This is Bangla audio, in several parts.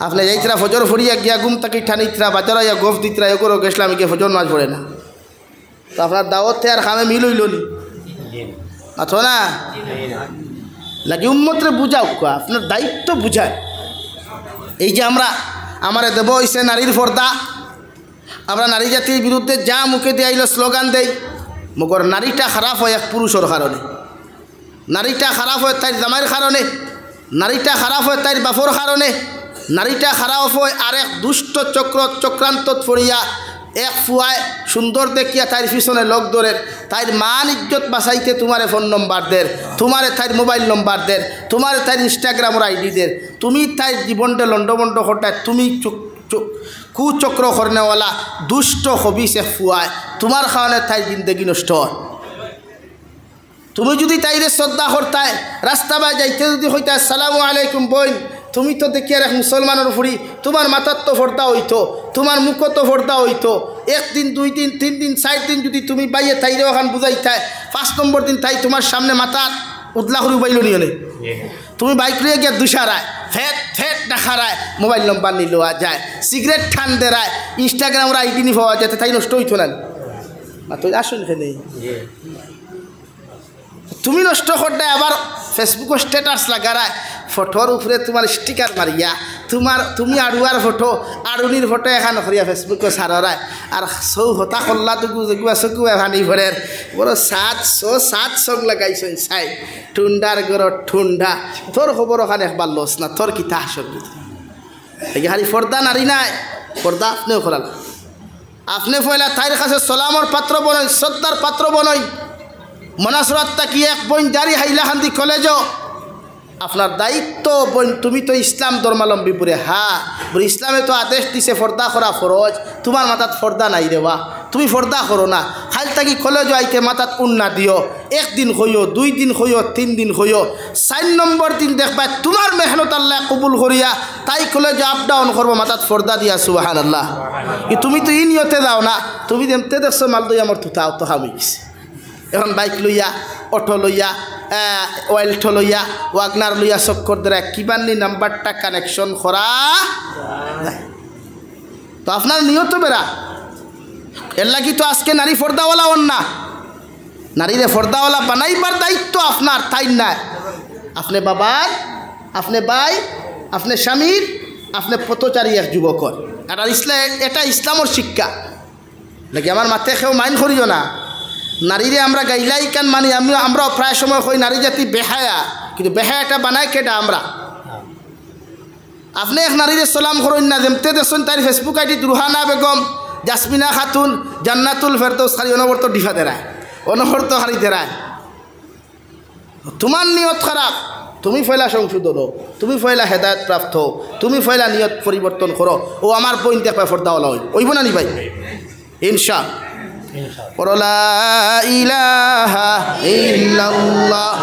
আপনি যাইতরা ফজর ফরিয়া গিয়া ঘুম থাকি ঠানিতরা বাজার ইয়া গোফ দিতরা এ করো গেছিলাম গিয়ে ফজর নামাজ পড়ে না, তো আপনার দাওয়াত আর খামে মিল হইল নি আছো না লাগে উম্মতরে বুঝাও, আপনার দায়িত্ব বুঝায়। এই যে আমারে দেব হইছে নারীর পর্দা, আমরা নারী জাতির বিরুদ্ধে যা মুখে দিয়ে আইল স্লোগান দেই, মগর নারীটা খারাপ হয় এক পুরুষের কারণে, নারীটা খারাপ হয় তার জামাইয়ের কারণে, নারীটা খারাপ হয় তার বাপর কারণে, নারীটা খারাপ হয় আরেক দুষ্ট চক্রান্ত ফরিয়া এক ফুয়ায় সুন্দর দেখিয়া তার পিছনে লোক ধরে তাইর মান ইজ্জত বাঁচাইতে তোমারে ফোন নম্বর দের, তোমারে তাইর মোবাইল নম্বর দের, তোমারে তাইর ইনস্টাগ্রামের আইডি দের, তুমি তাইর জীবনটা লন্ডবন্ড ঘটায়, তুমি কুচক্র করনেওয়ালা দুষ্ট হবি সে ফুয়ায় তোমার কারণে তাই জিন্দগি নষ্ট হয়। তুমি যদি তাইরে শ্রদ্ধা করতায় রাস্তা বা যাইতে যদি হইতে আসসালামু আলাইকুম বোন, তুমি তো দেখি আর এক মুসলমানের ফুরি, তোমার মাথার তো ফর্দা হইতো, তোমার মুখ তো ফর্দা হইতো, একদিন দুই দিন তিন দিন 4 দিন যদি তুমি বাইয়ে তাইরে ওখান বুঝাইতায়, 5 নম্বর দিন তাই তোমার সামনে মাথার উদলা করি বাইল নিয়ে তুমি বাইক লিয়ে গিয়ে দুসারায় ফেট ফেট দেখারায়, মোবাইল নম্বর নিয়ে লওয়া যায়, সিগারেট ঠান দেরায়, ইনস্টাগ্রামের আইডি নি পাওয়া যায়, তাই নষ্ট হইতো না তুই আসুন ফেলে তুমি নষ্ট করতে আবার ফেসবুকে স্ট্যাটাস লাগারায়, ফটোর উপরে তোমার স্টিকার মারিয়া তুমি আড়ুয়ার ফটো আড়ুনির ফটো এখান করিয়া ফেসবুকে সারায়, আর সৌ হতা কল্লা টুকু যেগুয়া চকুয়া ভানি ভরের বড় 700 সং লাগাইছেন চাই ঠুন্ডার গড় ঠুন্ডা, তোর খবর ওখানে একবার লস না, তোর কিতা আসল হারি পর্দা নারী নাই, পর্দা আপনিও করাল, আপনি পয়লা তাইর কাছে সালামর পাত্র বনই, শ্রদ্ধার পাত্র বনই, মনাসরত তাকি এক বোন জারি হাইলাকান্দি কলেজ, আপনার দায়িত্ব বোন, তুমি তো ইসলাম ধর্মাবলম্বী পুরে, হ্যাঁ বলে ইসলামে তো আদেশ দিছে পর্দা করা ফরজ, তোমার মাথাত পর্দা নাই রেবা, তুমি পর্দা করো না, খাল থাকি কলেজ আইতে মাথাত উন্না দিও, 1 দিন হইও 2 দিন হইও 3 দিন হইও, 4 নম্বর দিন দেখবা তোমার মেহনত আল্লাহ কবুল করিয়া তাই কলেজ আপ ডাউন করবো মাথাত পর্দা দিয়া, সুবহানাল্লাহ। তুমি তো ই নিয়তে যাও না, তুমি যেমতে দেখছো মাল দই আমার তুতাও তো হামি গেছে, এখন বাইক লইয়া অটো লইয়া ওয়েলটো লইয়া ওয়াগনার লইয়া চক্কর দ্বারা কিবানি নাম্বারটা কানেকশন করা তো আপনার নিয়ত বেড়া, এর লাগি তো আজকে নারী ফর্দাওয়ালা না, নারীরে ফর্দাওয়ালা বানাইবার দায়িত্ব আপনার, তাই না আপনি বাবার, আপনি ভাই, আপনি স্বামীর, আপনি পথচারী এক যুবকর, আর এটা ইসলামর শিক্ষা নাকি আমার মাথায় কেউ মাইন করিও না। নারীরে আমরা গাইলাই কান মানি, আমরাও প্রায় সময় কই নারী জাতি বেহায়া, কিন্তু বেহায়াটা বানায় কেটা আমরা। আপনি এক নারীরে সালাম করেন না, যেমতে দেখছেন তার ফেসবুক আইডি রুহানা বেগম, জাসমিনা খাতুন, জান্নাতুল ফেরদৌস খালি অনবর্ত ডিফা দেরায়, অনবর্ত হারি দেরায়, তোমার নিয়ত খারাপ, তুমি ফয়লা সংশোধন, তুমি ফয়লা হেদায়ত প্রাপ্ত, তুমি ফয়লা নিয়ত পরিবর্তন করো, ও আমার বইন দেখবা ফর্দাওয়ালা হইব না নি ভাই ইনশা লা ইলাহা ইল্লাল্লাহ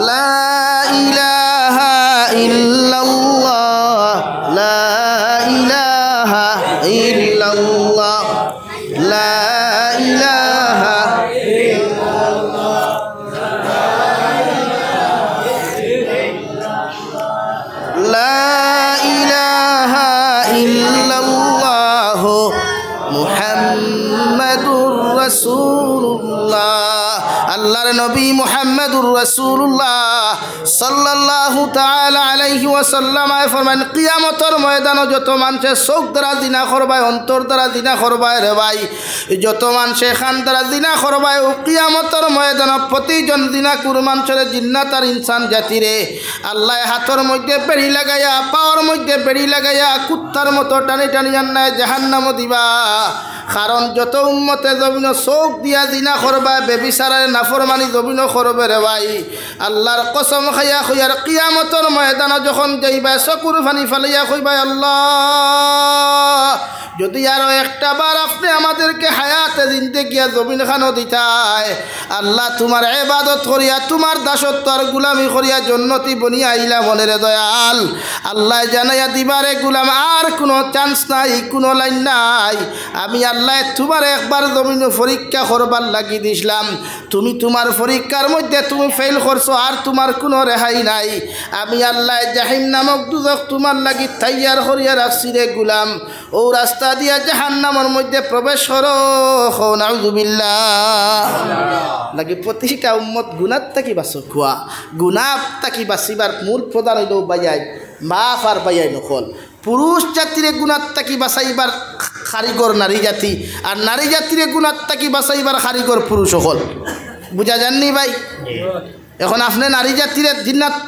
লা ইলাহা ইল্লাল্লাহ লা ইলাহা ইল্লাল্লাহ লা ইলাহা লা ইলাহা ইল্লাল্লাহ মুহাম্মাদুর রাসূলুল্লাহ, আল্লাহর নবী মুহাম্মাদুর রাসূলুল্লাহ সাল্লাল্লাহু তাআলা আলাইহি ওয়াসাল্লাম ফরমান, কিয়ামতের ময়দানে যত মানুষে চোখ দ্বারা জিনা করবায়, অন্তর দ্বারা জিনা করবায় রে ভাই, যত মানুষে খান দ্বারা জিনা করবায়, ও কিয়ামতের ময়দানে প্রতিজন জিনা কুর মানুষের জিন্নাত আর ইনসান জাতিরে আল্লাহ হাতের মধ্যে বেড়ি লাগাইয়া, পাওয়ার মধ্যে বেড়ি লাগাইয়া কুত্তার মতো টানি টানি আন্নায় জাহান্নাম দিবা। কারণ যত উম্মতে জমিন চোখ দিয়া জিনা করবা, বেবিচারের নাফরমানি জমিন করবে রে ভাই, আল্লাহর কসম খাইয়া খুইয়ার কিয়ামতের ময়দানে যখন যাইবা চকুর ফানি ফালাইয়া কইবা, আল্লাহ যদি আরো একটা বার আপনি আমাদেরকে হায়াতে জিন্দেগিয়া জমিন খানো দিতায়, আল্লাহ তোমার ইবাদত করিয়া তোমার দাসত্ব আর গুলামি করিয়া জন্নতি বনিয়া আইলা মনের দয়াল, আল্লাহ জানাইয়া দিবারে গুলাম আর কোনো চান্স নাই, কোনো লাইন নাই, আমি আল্লাহ তোমার একবার জমিন পরীক্ষা করবার লাগি দিছিলাম, তুমি তোমার পরীক্ষার মধ্যে তুমি ফেল করছো, আর তোমার কোনো রেহাই নাই। আমি আল্লাহ জাহিম নামক দুজক তোমার লাগি তৈয়ার করিয়া রাখছি রে গুলাম, ও রাস্তা দিয়া জাহান্নামের মধ্যে প্রবেশ করো। নাউযুবিল্লাহ। লাগি প্রতিটা উম্মত গুনাহ থাকি বাঁচো খোয়া, গুনাহ থাকি বাঁচিবার মূল প্রধান হইল বাইয়াই মাফ আর বাইয়াই নকল। পুরুষ জাতিরে গুনাহ থাকি বাঁচাইবার কারিগর নারী জাতি, আর নারী জাতিরে গুনাহ থাকি বাঁচাইবার কারিগর পুরুষ হল। বুঝা যাননি ভাই? এখন আপনি নারী জাতিরে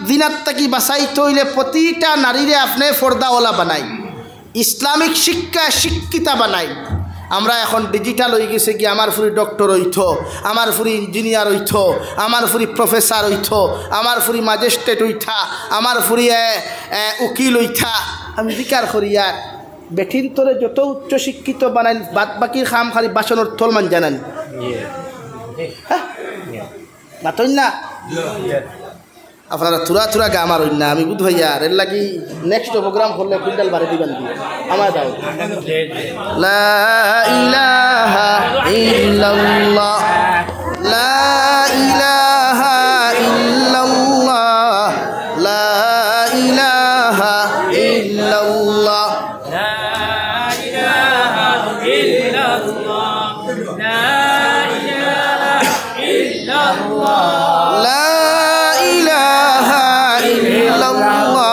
দিনাত থাকি বাঁচাইতে হইলে প্রতিটা নারীরে আপনি পর্দাওয়ালা বানাই, ইসলামিক শিক্ষা শিক্ষিতা বানাই। আমরা এখন ডিজিটাল হয়ে গেছে কি, আমার ফুরি ডক্টর হইত, আমার ফুরি ইঞ্জিনিয়ার হইত, আমার ফুরি প্রফেসর হইত, আমার ফুরি ম্যাজিস্ট্রেট হইতা, আমার ফুরি উকিল হইতা। আমি বিকার করিয়া বেঠিন তোরে যত উচ্চ শিক্ষিত বানাই, বাদ বাকির খাম খালি বাসনের থল মান জানান হ্যাঁ বাতই না। আপনারা থুরা থুরা গা আমার হইন না, আমি বুধ হইয়া এর লাগি নেক্সট প্রোগ্রাম করলে কুইন্টাল বাড়ি দিবেন কি আমার দাও। লা ইলাহা ইল্লাল্লাহ, লা ইলাহা ইল্লাল্লাহ, লা ইলাহা ইল্লাল্লাহ, লা ইলাহা ইল্লাল্লাহ, লা ইলাহা ইল্লাল্লাহ, লা ইলাহা ইল্লাল্লাহ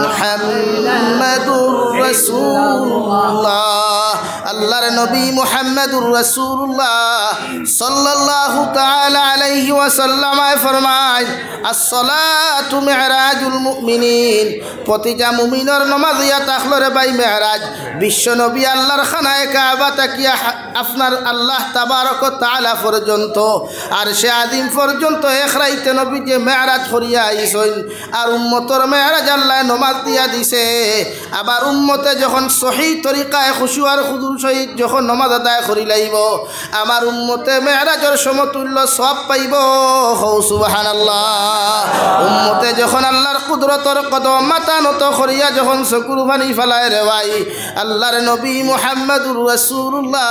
মুহাম্মাদুর রাসূলুল্লাহ। আল্লাহর নবী মুহাম্মাদুর রাসূলুল্লাহ সাল্লাল্লাহু তাআলা আলাইহি ওয়াসাল্লাম ফরমায়, আসসালাতু মি'রাজুল মুমিনিন। প্রতিটা মুমিনের নামাজ ইয়া তাখলরে ভাই মেরাজ। বিশ্ব নবী আল্লাহর খানায়ে কাবা তাকিয়া আপনার আল্লাহ তাবারক ওয়া তাআলা পর্যন্ত আর সে আদিম পর্যন্ত এক রাইতে নবী যে মেরাজ করিয়া আইছেন, আর উম্মতর মেরাজ আল্লাহ নামাজ দিয়া দিছে। আবার উম্মতে যখন সহিহ তরিকায় খুশু আর খুদুর সহিত যখন নামাজ আদায় করি লাইব, আমার উম্মতে মেরাজের সমতুল্য সওয়াব পাইব। সুবহানাল্লাহ। উম্মতে যখন আল্লাহর কুদরতর কদম মাথা নত করিয়া যখন চকুর পানি ফেলায় রে ভাই, আল্লাহর নবী মুহাম্মদুর রাসূলুল্লাহ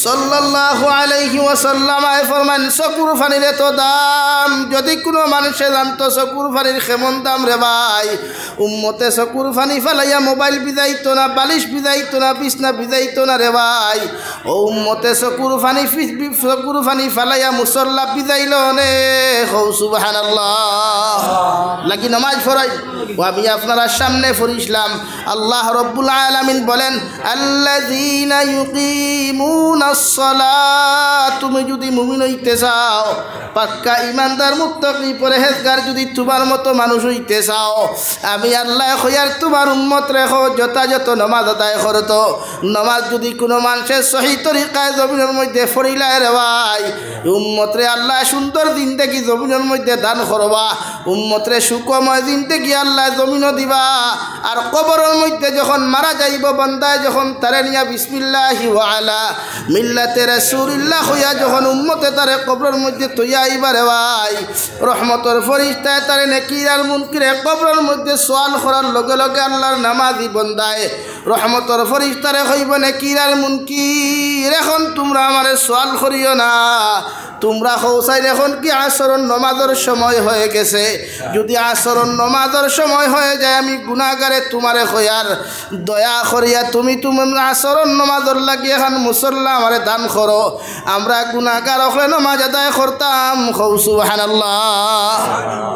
সাল্লাল্লাহু আলাইহি ওয়াসাল্লাম ফরমান, চকুর পানির এত দাম যদি কোনো মানুষে জানতো চকুর পানির কেমন দাম রে ভাই, উম্মতে চকুর পানি ফেলাইয়া মোবাইল বিজাইতো না, বালিশ বিজাইতো না, বিছনা বিজাইতো না রে ভাই। ও উম্মতে চকুর পানি ফেলাইয়া মুসল্লা বিজাইল নে। সুবহানাল্লাহ। লাগি নামাজ পড়াই ও আমি আপনারা সামনে পড়িছিলাম। আল্লাহ রব্বুল আলামিন বলেন, আল্লাযীনা ইউকিমুনাস সালাত। তুমি যদি মুমিন হইতে চাও, পাক্কা ইমানদার মুত্তাকি পরহেজগার যদি তোমার মতো মানুষ হইতে চাও, আমি আল্লাহ কইয়ার তোমার উম্মত রেখো যথাযথ নামাজ আদায় করতো। নামাজ যদি কোনো মানুষের সহি তরিকায় জমিনের মধ্যে পড়িলায় রে ভাই, উম্মতরে আল্লাহ সুন্দর জিন্দেগি জমিনের মধ্যে দান করবা, উম্মতরে সুখময় জিন্দেগি আল্লাহ জমিনও দিবা। আর কবরের মধ্যে যখন মারা যাইব বান্দায়, যখন তারে নিয়া বিসমিল্লাহি ওয়া আলা মিল্লাতে রাসূলিল্লাহ হইয়া যখন উম্মতে তারে কবরের মধ্যে তৈয়া আইবা রে ভাই, রহমতের ফেরেশতায় তারে নেকির আর মুনকিরে কবরের মধ্যে সওয়াল করার লগে লগে আল্লাহর নামাজি বান্দায় রহমতের ফেরেশতারে কইব, নেকির আর মুনকির এখন তোমরা আমারে সওয়াল করিও না, তোমরা হৌসাইন এখন কি আসরণ নমাজের সময় হয়ে গেছে। যদি আসরণ নমাজের সময় হয়ে যায়, আমি গুনাহগারে তোমারে কইয়ার দয়া করিয়া তুমি আসরণ নমাজের লাগি এখন মুসল্লা আমারে দান করো। আমরা গুনাহগার হলে নমাজ আদায় করতাম। সুবহানাল্লাহ।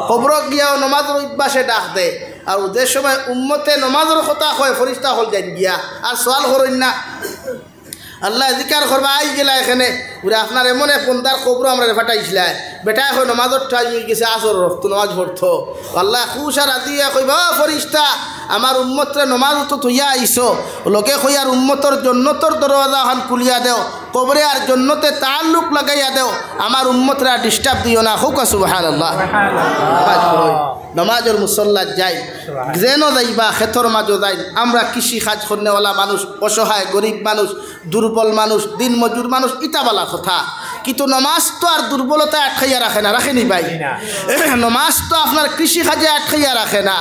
খবর গিয়াও নমাজের অভ্যাসে ডাক দে, আর ওদের সময় উম্মতে নমাজের কথা কয় ফরিস্তা হল যাই গিয়া আর সওয়াল করেন না। আল্লাহ জিকার করবা আই গেলা এখানে পুরা আপনার এমন এক বন্দার কবর আমরা ফাটাইছিলা, বেটা এখন নমাজর টাইম হয়ে গেছে, আসর রক্ত নমাজ পড়তো। আল্লাহ খুশ আর আজিয়া কইবা, ফরিস্তা আমার উম্মতরে নমাজ তো তুইয়া আইসো, লোকে কই আর উম্মতর জন্নতর দরওয়াজা খান খুলিয়া দেও, কবরে আর জন্নতে তাল্লুক লাগাইয়া দেও, আমার উম্মতরে আর ডিস্টার্ব দিও না। হুক সুবহানাল্লাহ। নমাজের মুসল্লাত যাই, যেন যাইবা ক্ষেতর মাঝও যাই। আমরা কৃষি কাজ করনেওয়ালা মানুষ, অসহায় গরিব মানুষ, দুর্বল মানুষ, দিন মজুর মানুষ, ইটাবালা কথা। কিন্তু নমাজ তো আর দুর্বলতায় আটকাইয়া রাখে না, রাখেনি ভাই? নমাজ তো আপনার কৃষি কাজে আটকাইয়া রাখে না।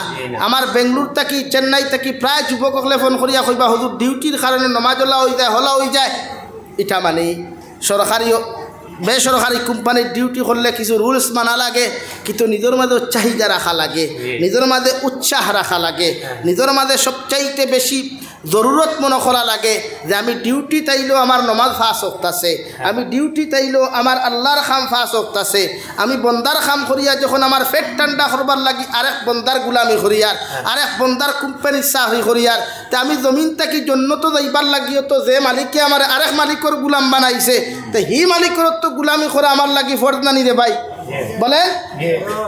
আমার বেঙ্গলোর থাকি চেন্নাই থাকি প্রায় যুবকলে ফোন করিয়া কইবা হুজুর ডিউটির কারণে নমাজ হলা হয়ে যায়। এটা মানে সরকারি বেসরকারি কোম্পানির ডিউটি করলে কিছু রুলস মানা লাগে, কিন্তু নিজের মাঝে চাহিদা রাখা লাগে, নিজের মাঝে উৎসাহ রাখা লাগে, নিজের মাঝে সবচাইতে বেশি জরুরত মনে করা লাগে যে আমি ডিউটি তাইলেও আমার নমাজ ফাঁস হকতাছে, আমি ডিউটি তাইলেও আমার আল্লাহর খাম ফাঁস হকতাছে, আমি বন্দার খাম করিয়া যখন আমার পেট ঠান্ডা করবার লাগি আরেক বন্দার গুলামি করিয়ার, আরেক বন্দার কোম্পানির চাকরি করিয়ার, তা আমি জমিন থাকি জন্য তো যাইবার লাগিও তো যে মালিকে আমার আরেক মালিকর গুলাম বানাইছে, তো হি মালিকর তো গুলামি করে আমার লাগি ফরজ না নিরে ভাই বলেন?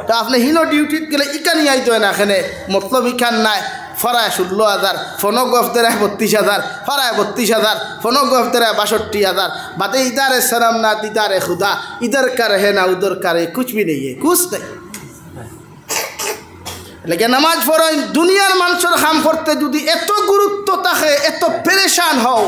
তো আপনি হিনো ডিউটিত গেলে ইকানি আইতো না, এখানে মতলব ইখান নাই। ফরায় 16,000, ফোনো গফ দেরায় 32,000, ফরায় 32,000, ফোনো গফ দেরায় 62,000। বাদে ইদারে সরম না দিদারে খুদা, ইধর কা রহে না উধর কা রহে, কুছ ভি নেই, কুছ নেই। লেকিন নামাজ পড়েন দুনিয়ার মানুষের কাম করতে যদি এত গুরুত্ব থাকে, এত পেরেশান হও,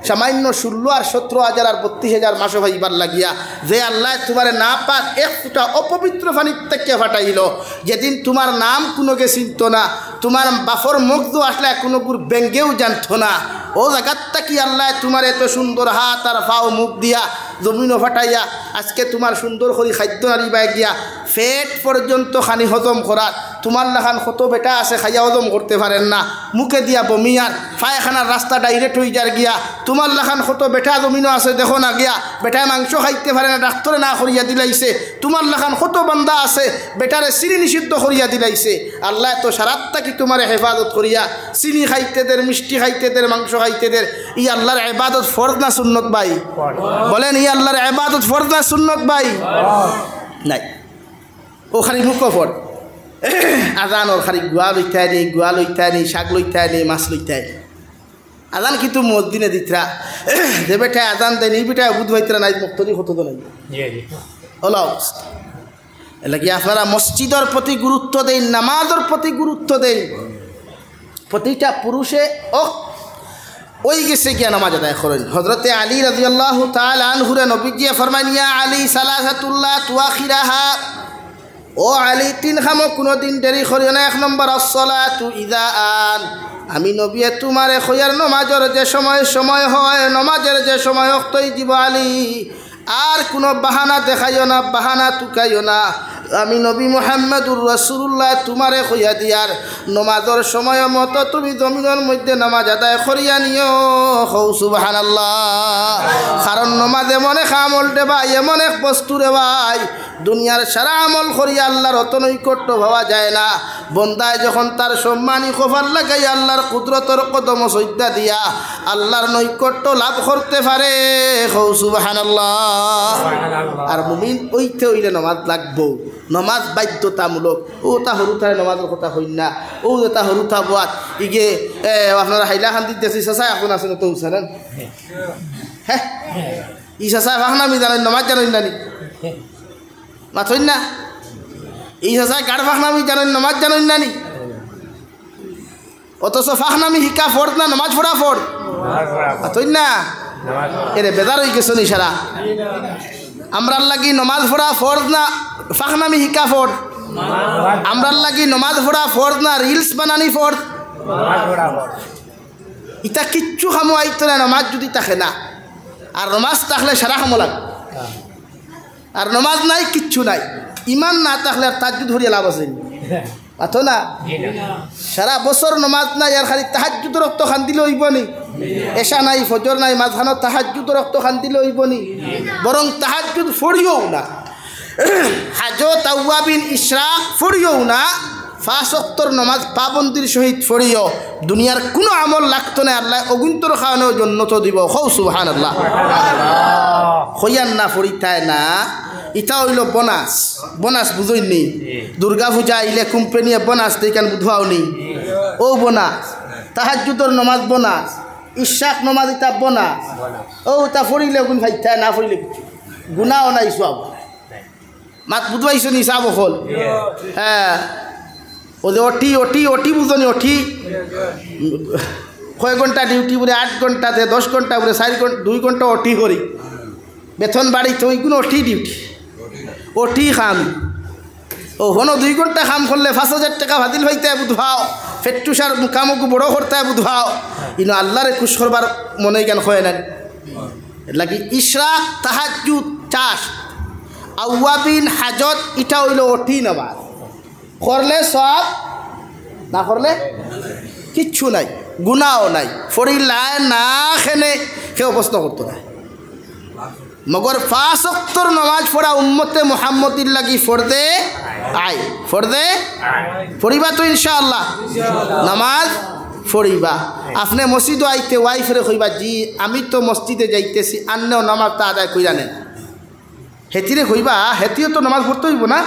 সামান্য 16 আর 17,000 আর 32,000 মাসে ভাইবার লাগিয়া যে আল্লাহ তোমার না পাক এক ফুটা অপবিত্র পানির থেকে ফাটাইল, যেদিন তোমার নাম কোনোকে চিনত না, তোমার বাফর মুগ্ধ আসলে কোনো গুর ব্যাঙ্গেও জানত না, ও জায়গাটা কি আল্লাহ তোমার এত সুন্দর হাত আর পাও মুখ দিয়া জমিনও ফাটাইয়া আজকে তোমার সুন্দর করে খাদ্য নারিবাই গিয়া পেট পর্যন্ত খানি হজম করার, তোমার লাখান কত বেটা আছে খাইয়া হজম করতে পারেন না, মুখে দিয়া বমিয়ার পায়খানার রাস্তা ডাইরেক্ট হয়ে যার গিয়া, তোমার লাখান কত বেটা জমিনও আছে দেখো না গিয়া বেটায় মাংস খাইতে পারে না, ডাক্তারে না করিয়া দিলাইছে, তোমার লাখান কত বান্দা আছে বেটারে চিনি নিষিদ্ধ করিয়া দিলাইছে। আল্লাহ তো সারাতটা কি তোমার হেফাজত করিয়া চিনি খাইতে দের, মিষ্টি খাইতে দের, মাংস খাইতে দের। ই আল্লাহর ইবাদত ফরজ না সুন্নত ভাই বলেন? ই আল্লাহর ইবাদত ফরজ না সুন্নত ভাই? নাই, ও খালি মুখ ফর আজান ওর খালি গুয়া লইতাই নেই, গুয়া লইতাই নেই, শাক লইতাই নেই, মাছ লইতাই নেই। আজান কিন্তু মসজিদে দিতরা যে বেটায় আজান দেয় এই বেটায় বুধ ভাইতরা নাই, মুক্তি হতো তো নাই হলো অবস্থা। এলে কি আপনারা মসজিদের প্রতি গুরুত্ব দেন, নামাজের প্রতি গুরুত্ব দেন। প্রতিটা পুরুষে ওই গেছে গিয়া নামাজ আদায় করেন। হযরতে আলী রাদিয়াল্লাহু তাআলা আনহুরে নবীজি ফরমান, ইয়া আলী সালাসাতুল্লাহ তুআখিরাহা, ও আলী তিন খামো কোনোদিন দেরি করিও না। 1 নম্বর আসসালাতু ইযা আন, আমি নবী তোমারে খয়ার নমাজের যে সময় হয়, নমাজের যে সময় অক্তই দিব আলী, আর কোনো বাহানা দেখাইও না, বাহানা টুকাইও না। আমি নবী মুহাম্মদুর রাসূলুল্লাহ তোমারে কইয়া দিয়ার নমাজের সময় মতো তুমি জমিনের মধ্যে নামাজ আদায় করিয়া নিও। হৌ সুবহানাল্লাহ। কারণ নমাজ এমন এক আমল রে ভাই, এমন এক বস্তু রে ভাই, দুনিয়ার সারা আমল করিয়া আল্লাহর অত নৈকট্য ভাবা যায় না। বন্দায় যখন তার সম্মানী কফার লাগাই আল্লাহর কুদরতের কদম সজ্জা দিয়া আল্লাহর নৈকট্য লাভ করতে পারে। হৌ সুবহানাল্লাহ। আর মুমিন ওইতে হইলে নমাজ লাগবো, নমাজ বাধ্যতামূলক। ও তা হরুতায় নমাজের কথা হই না, ও তা হরুতা বাদ ইগে আপনারা হাইলা খান দিতেছি চাচা এখন আছে তো জানেন? হ্যাঁ, ই চাচা ফাঁকনামি জানেন, নমাজ জানেন নানি মাথইন না? এই চাচা গাড় ফাঁকনামি জানেন, নমাজ জানেন নানি? অথচ ফাঁকনামি শিকা ফোর না নমাজ পড়া ফোর মাথইন না? এরে বেদার হয়ে গেছ নি সারা? আমরার লাগি নমাজ পড়া ফরজ না ফাঁকনামি শিকা ফরজ? আমরার লাগি নমাজ পড়া ফরজ না রিলস বানানি ফরজ? ইটা কিচ্ছু খামো আইতো না নমাজ যদি থাকে না। আর নমাজ থাকলে সারা খামো লাগে, আর নমাজ নাই কিচ্ছু নাই। ইমান না থাকলে আর তাহাজ্জুদ ধরিয়া লাভ আছে আতো না? সারা বছর নমাজ নাই আর খালি তাহাজ্জুদ রক্ত খান দিলে হইব নি? এশা নাই, ফজর নাই, মাঝখানো তাহাজ্জুদ রক্ত খান দিলে হইব নি? বরং তাহাজ্জুদ ফড়িও না, হাজো তাওয়াবিন ইশরাক ফড়িও না, 5 ওয়াক্তর নমাজ পাবন্দির সহিত ফড়িও। দুনিয়ার কোনো আমল লাগতো না, আল্লাহ অগুন্তর খাওয়ানোর জন্য তো দিব। হৌ সুবহানাল্লাহ। হইয়ান না ফড়িতায় না, ইটা হইল বোনাস। বোনাস বুঝইনি? দুর্গা পূজা আইলে কোম্পানিয়ে বোনাস দেখান বুধবাও নি? ও বোনাস। তাহাজ্জুদর নমাজ বোনাস, ইশাক নমাজ ইটা বোনাস। ও তা ফড়িলে গুণ ভাইতায় না, ফড়িলে গুণাও নাই সব। মাত বুধবাইছ নি চাব হল? হ্যাঁ, ও যে অটি অটি অটি বুঝনি? অটি কয় ঘন্টা ডিউটি বলে 8 ঘন্টাতে 10 ঘন্টা বলে 4 ঘন্টা 2 ঘন্টা অটি করি। বেতন বাড়িতে ওইগুলো ওটি ডিউটি ওটি খাম ও হনো 2 ঘন্টা কাম করলে 5,000 টাকা ভাদিল হইতে বুধভাও ফেট্টুসার কামকু বড় করতে বুধভাও ইনো আল্লাহরে খুশ করবার মনে জ্ঞান হয় না লাগি ইশরাক তাহাজ্জুদ চাষ আওয়াবিন হাজত এটা হইল ওটি নামাজ করলে সব না করলে কিচ্ছু নাই গুনাও নাই ফরিলায় না খেনে কেউ প্রশ্ন করতো না মগর 5 ওয়াক্তর নামাজ পড়া উম্মতে মুহাম্মদির লাগি ফরদে আই ফরদে পড়িবা তো ইনশাআল্লাহ নামাজ পড়িবা আপনি মসজিদে আইতে ওয়াইফরে কইবা জি আমি তো মসজিদে যাইতেছি আন্নেও নামাজটা আদায় কইরা নেন হেতিরে কইবা হেতিও তো নামাজ পড়তে হইব না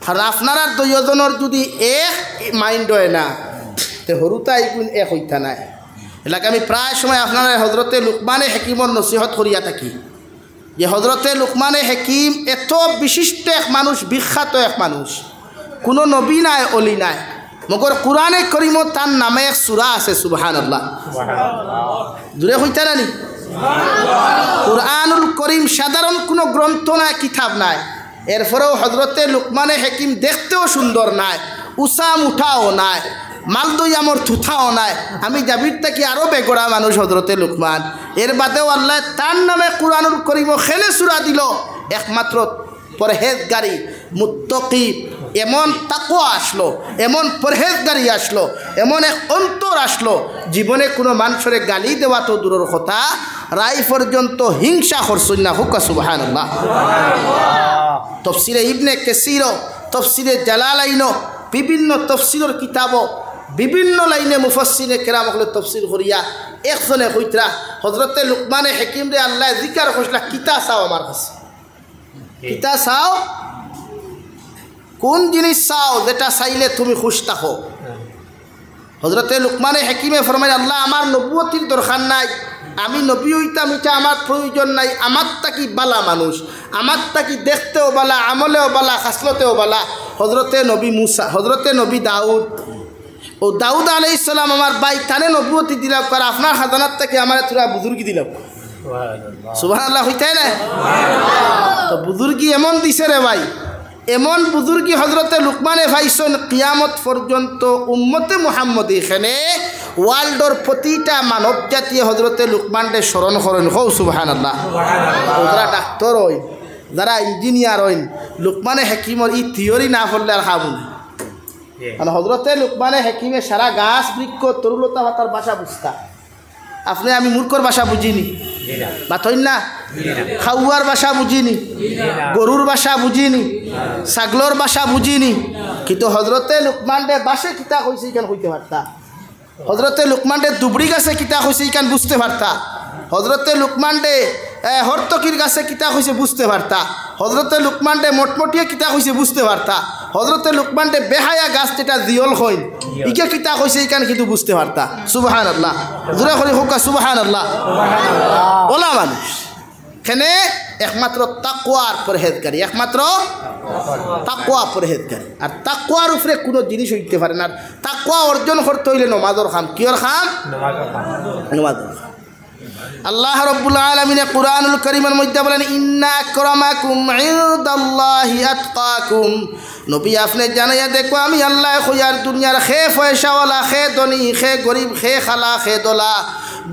আর আপনার আর 2 জনের যদি এক মাইন্ড হয় না তে হরুতাই কোন এক হইতা নাই এলাকা আমি প্রায় সময় আপনারা হজরতে লুকমানে হাকিমর নসিহত করিয়া থাকি যে হজরতে লুকমানে হাকিম এত বিশিষ্ট এক মানুষ বিখ্যাত এক মানুষ কোনো নবী নাই অলি নাই মগর কোরআনে করিম তার নামে এক সূরা আছে সুবহানাল্লাহ জুড়ে হইতা নানি কুরআনুল করিম সাধারণ কোনো গ্রন্থ নাই কিতাব নাই এরপরেও হজরতে লুকমানে হাকিম দেখতেও সুন্দর নাই উসাম উঠাও নাই মালদই আমার থুথাও নাই আমি জাবির থেকে আরও বেগড়া মানুষ হজরতে লুকমান এর বাদেও আল্লাহ তার নামে কুরআনুল করিম খেলে সূরা দিল একমাত্র পরহেজগারি মুত্তাকি এমন তাকওয়া আসলো এমন পরহেজগারি আসলো এমন এক অন্তর আসলো জীবনে কোনো মানুষের গালি দেওয়া তো দূরের কথা রাই পর্যন্ত হিংসা করছই না হুকা সুবহানাল্লাহ তফসিরে ইবনে কাসির তফসিরে জালালাইন বিভিন্ন তফসিরের কিতাব বিভিন্ন লাইনে মুফাসসিরে কেরাম হলে তফসির করিয়া একজনে কইতরা হযরতে লুকমানে হাকিম রে আল্লাহ জিকির কইলা কিতা চাও আমার কাছে কিতা চাও কোন জিনিস চাও যেটা চাইলে তুমি খুশ থাকো হযরতে লুকমানে হাকিমে ফরমায় আল্লাহ আমার নবুয়তির দরকার নাই আমি নবী হইতাম এটা আমার প্রয়োজন নাই আমার তাকি বালা মানুষ আমার তাকি দেখতেও বালা আমলেও বালা খাসলতেও বালা হযরতে নবী মুসা হযরতে নবী দাউদ ও দাউদ আলাইহিস সালাম আমার ভাই তানে নবুয়তি দিলাম কার আপনার খাজানাত থেকে আমার তোরা বুজুর্গি দিলাম সুবহানাল্লাহ হইতাই না তো বুজুর্গি এমন দিছে রে ভাই এমন বুজুর্গি হযরতে লুকমানে ভাইসন কিয়ামত পর্যন্ত উম্মতে মুহাম্মদ এখানে ওয়ার্ল্ডর প্রতিটা মানব জাতি হযরতে লুকমানকে স্মরণ করেন হও সুবহানাল্লাহ যারা ডাক্তার হই যারা ইঞ্জিনিয়ার হইন লুকমানে হাকিমর এই থিওরি না পড়লে আর খাবো না মানে হযরতে লুকমানে হাকিমে সারা গাছ বৃক্ষ তরুলতা পাতার ভাষা বুঝতা আপনি আমি মূর্খর ভাষা বুঝিনি বাতইন না খাওয়ার ভাষা বুঝিনি গরুর ভাষা বুঝিনি ছাগলর ভাষা বুঝিনি কিন্তু হযরতে লুকমানরে বাসে কিতা কইছে কেন কইতে পারতা হযরতে লুকমানরে দুবড়ি গাছে কিতা কইছে কেন বুঝতে পারতা হযরতে লুকমানরে হরতকির গাছে কিতা কইছে বুঝতে পারতা হযরতে লুকমানরে মটমটিয়া কিতা কইছে বুঝতে পারতা হযরতে লুকমানরে বেহায়া গাছ যেটা জিয়ল কইন ইকে কিতা কইছে কেন কিন্তু বুঝতে পারতা সুবহানাল্লাহ জোরে করে হোকা সুবহানাল্লাহ ওলা মানুষ এখানে একমাত্র তাকওয়ার পরহেজগারি একমাত্র তাকওয়া পরহেজগারি আর তাকওয়ার উপরে কোনো জিনিস হইতে পারে না তাকওয়া অর্জন করতে হইলে নামাজের খাম কিয়র খাম নামাজের আল্লাহ রাব্বুল আলামিন কুরআনুল কারীমের মধ্যে বলেন ইন্না আকরামাকুম ইনদাল্লাহি আতকাকুম নবী আপনি জানাইয়া দেখো আমি আল্লাহ খোয়ার দুনিয়ার খে পয়সাওয়ালা খে ধনী খে গরিব খে খালা খে দোলা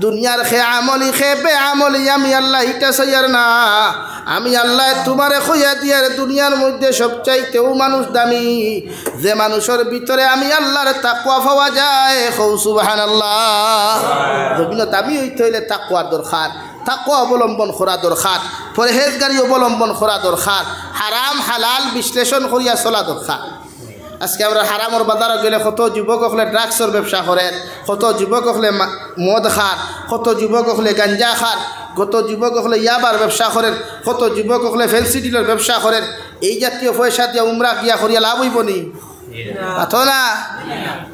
দুনিয়ার খে আমলি খে বে আমলি আমি আল্লাহ এটা সইয়ার না আমি আল্লাহ তোমারে খোয়া দিয়ার দুনিয়ার মধ্যে সবচাইতেও মানুষ দামি যে মানুষের ভিতরে আমি আল্লাহর তাকওয়া পাওয়া যায় হৌ সুবহানাল্লাহ যদিন দামি হইতে হইলে তাকওয়ার দরকার তাকওয়া অবলম্বন করা দরকার পরহেজগারি অবলম্বন করা দরকার হারাম হালাল বিশ্লেষণ করিয়া চলা দরকার আজকে আমরা হারামর বাজারে গেলে কত যুবক হলে ড্রাগসের ব্যবসা করেন কত যুবক হলে মদ খার কত যুবক হলে গাঞ্জা খার কত যুবক হলে ইয়াবার ব্যবসা করেন কত যুবক হলে ফেন্সি ডিলের ব্যবসা করেন এই জাতীয় পয়সা দিয়ে উমরা গিয়া করিয়া লাভ হইব নি আথো না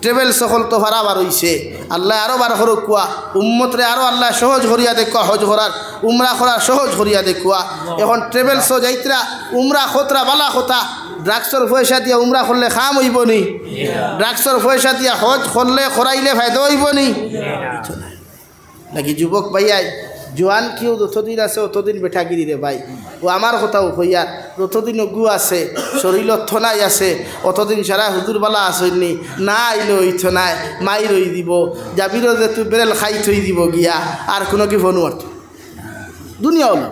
ট্রেভেল সকল তো ভাড়াবার হইছে আল্লাহ আরও বার করুক কুয়া উম্মতরে আরও আল্লাহ সহজ করিয়া দেখুয়া হজ করার উমরা করার সহজ করিয়া দেখুয়া এখন ট্রেভেলসও যাইতরা উমরা খতরা বালা কথা ড্রাগসের পয়সা দিয়া উমরা করলে খাম হইব নি ড্রাগসের পয়সা দিয়া হজ করলে করাইলে ফায়দা হইব নি নাকি যুবক ভাইয়াই জোয়ান কেউ যতদিন আছে অতদিন বেঠাগিরি রে ভাই ও আমার কথাও কইয়া যতদিন গু আছে শরীর থনাই আছে অতদিন সারা হুজুরবালা আসেননি না আইলে হইত নাই মাই রই দিব যাবিরও যে তুই বেরেল খাই থই দিব গিয়া আর কোনো কি ফোন মারত দুনিয়া হল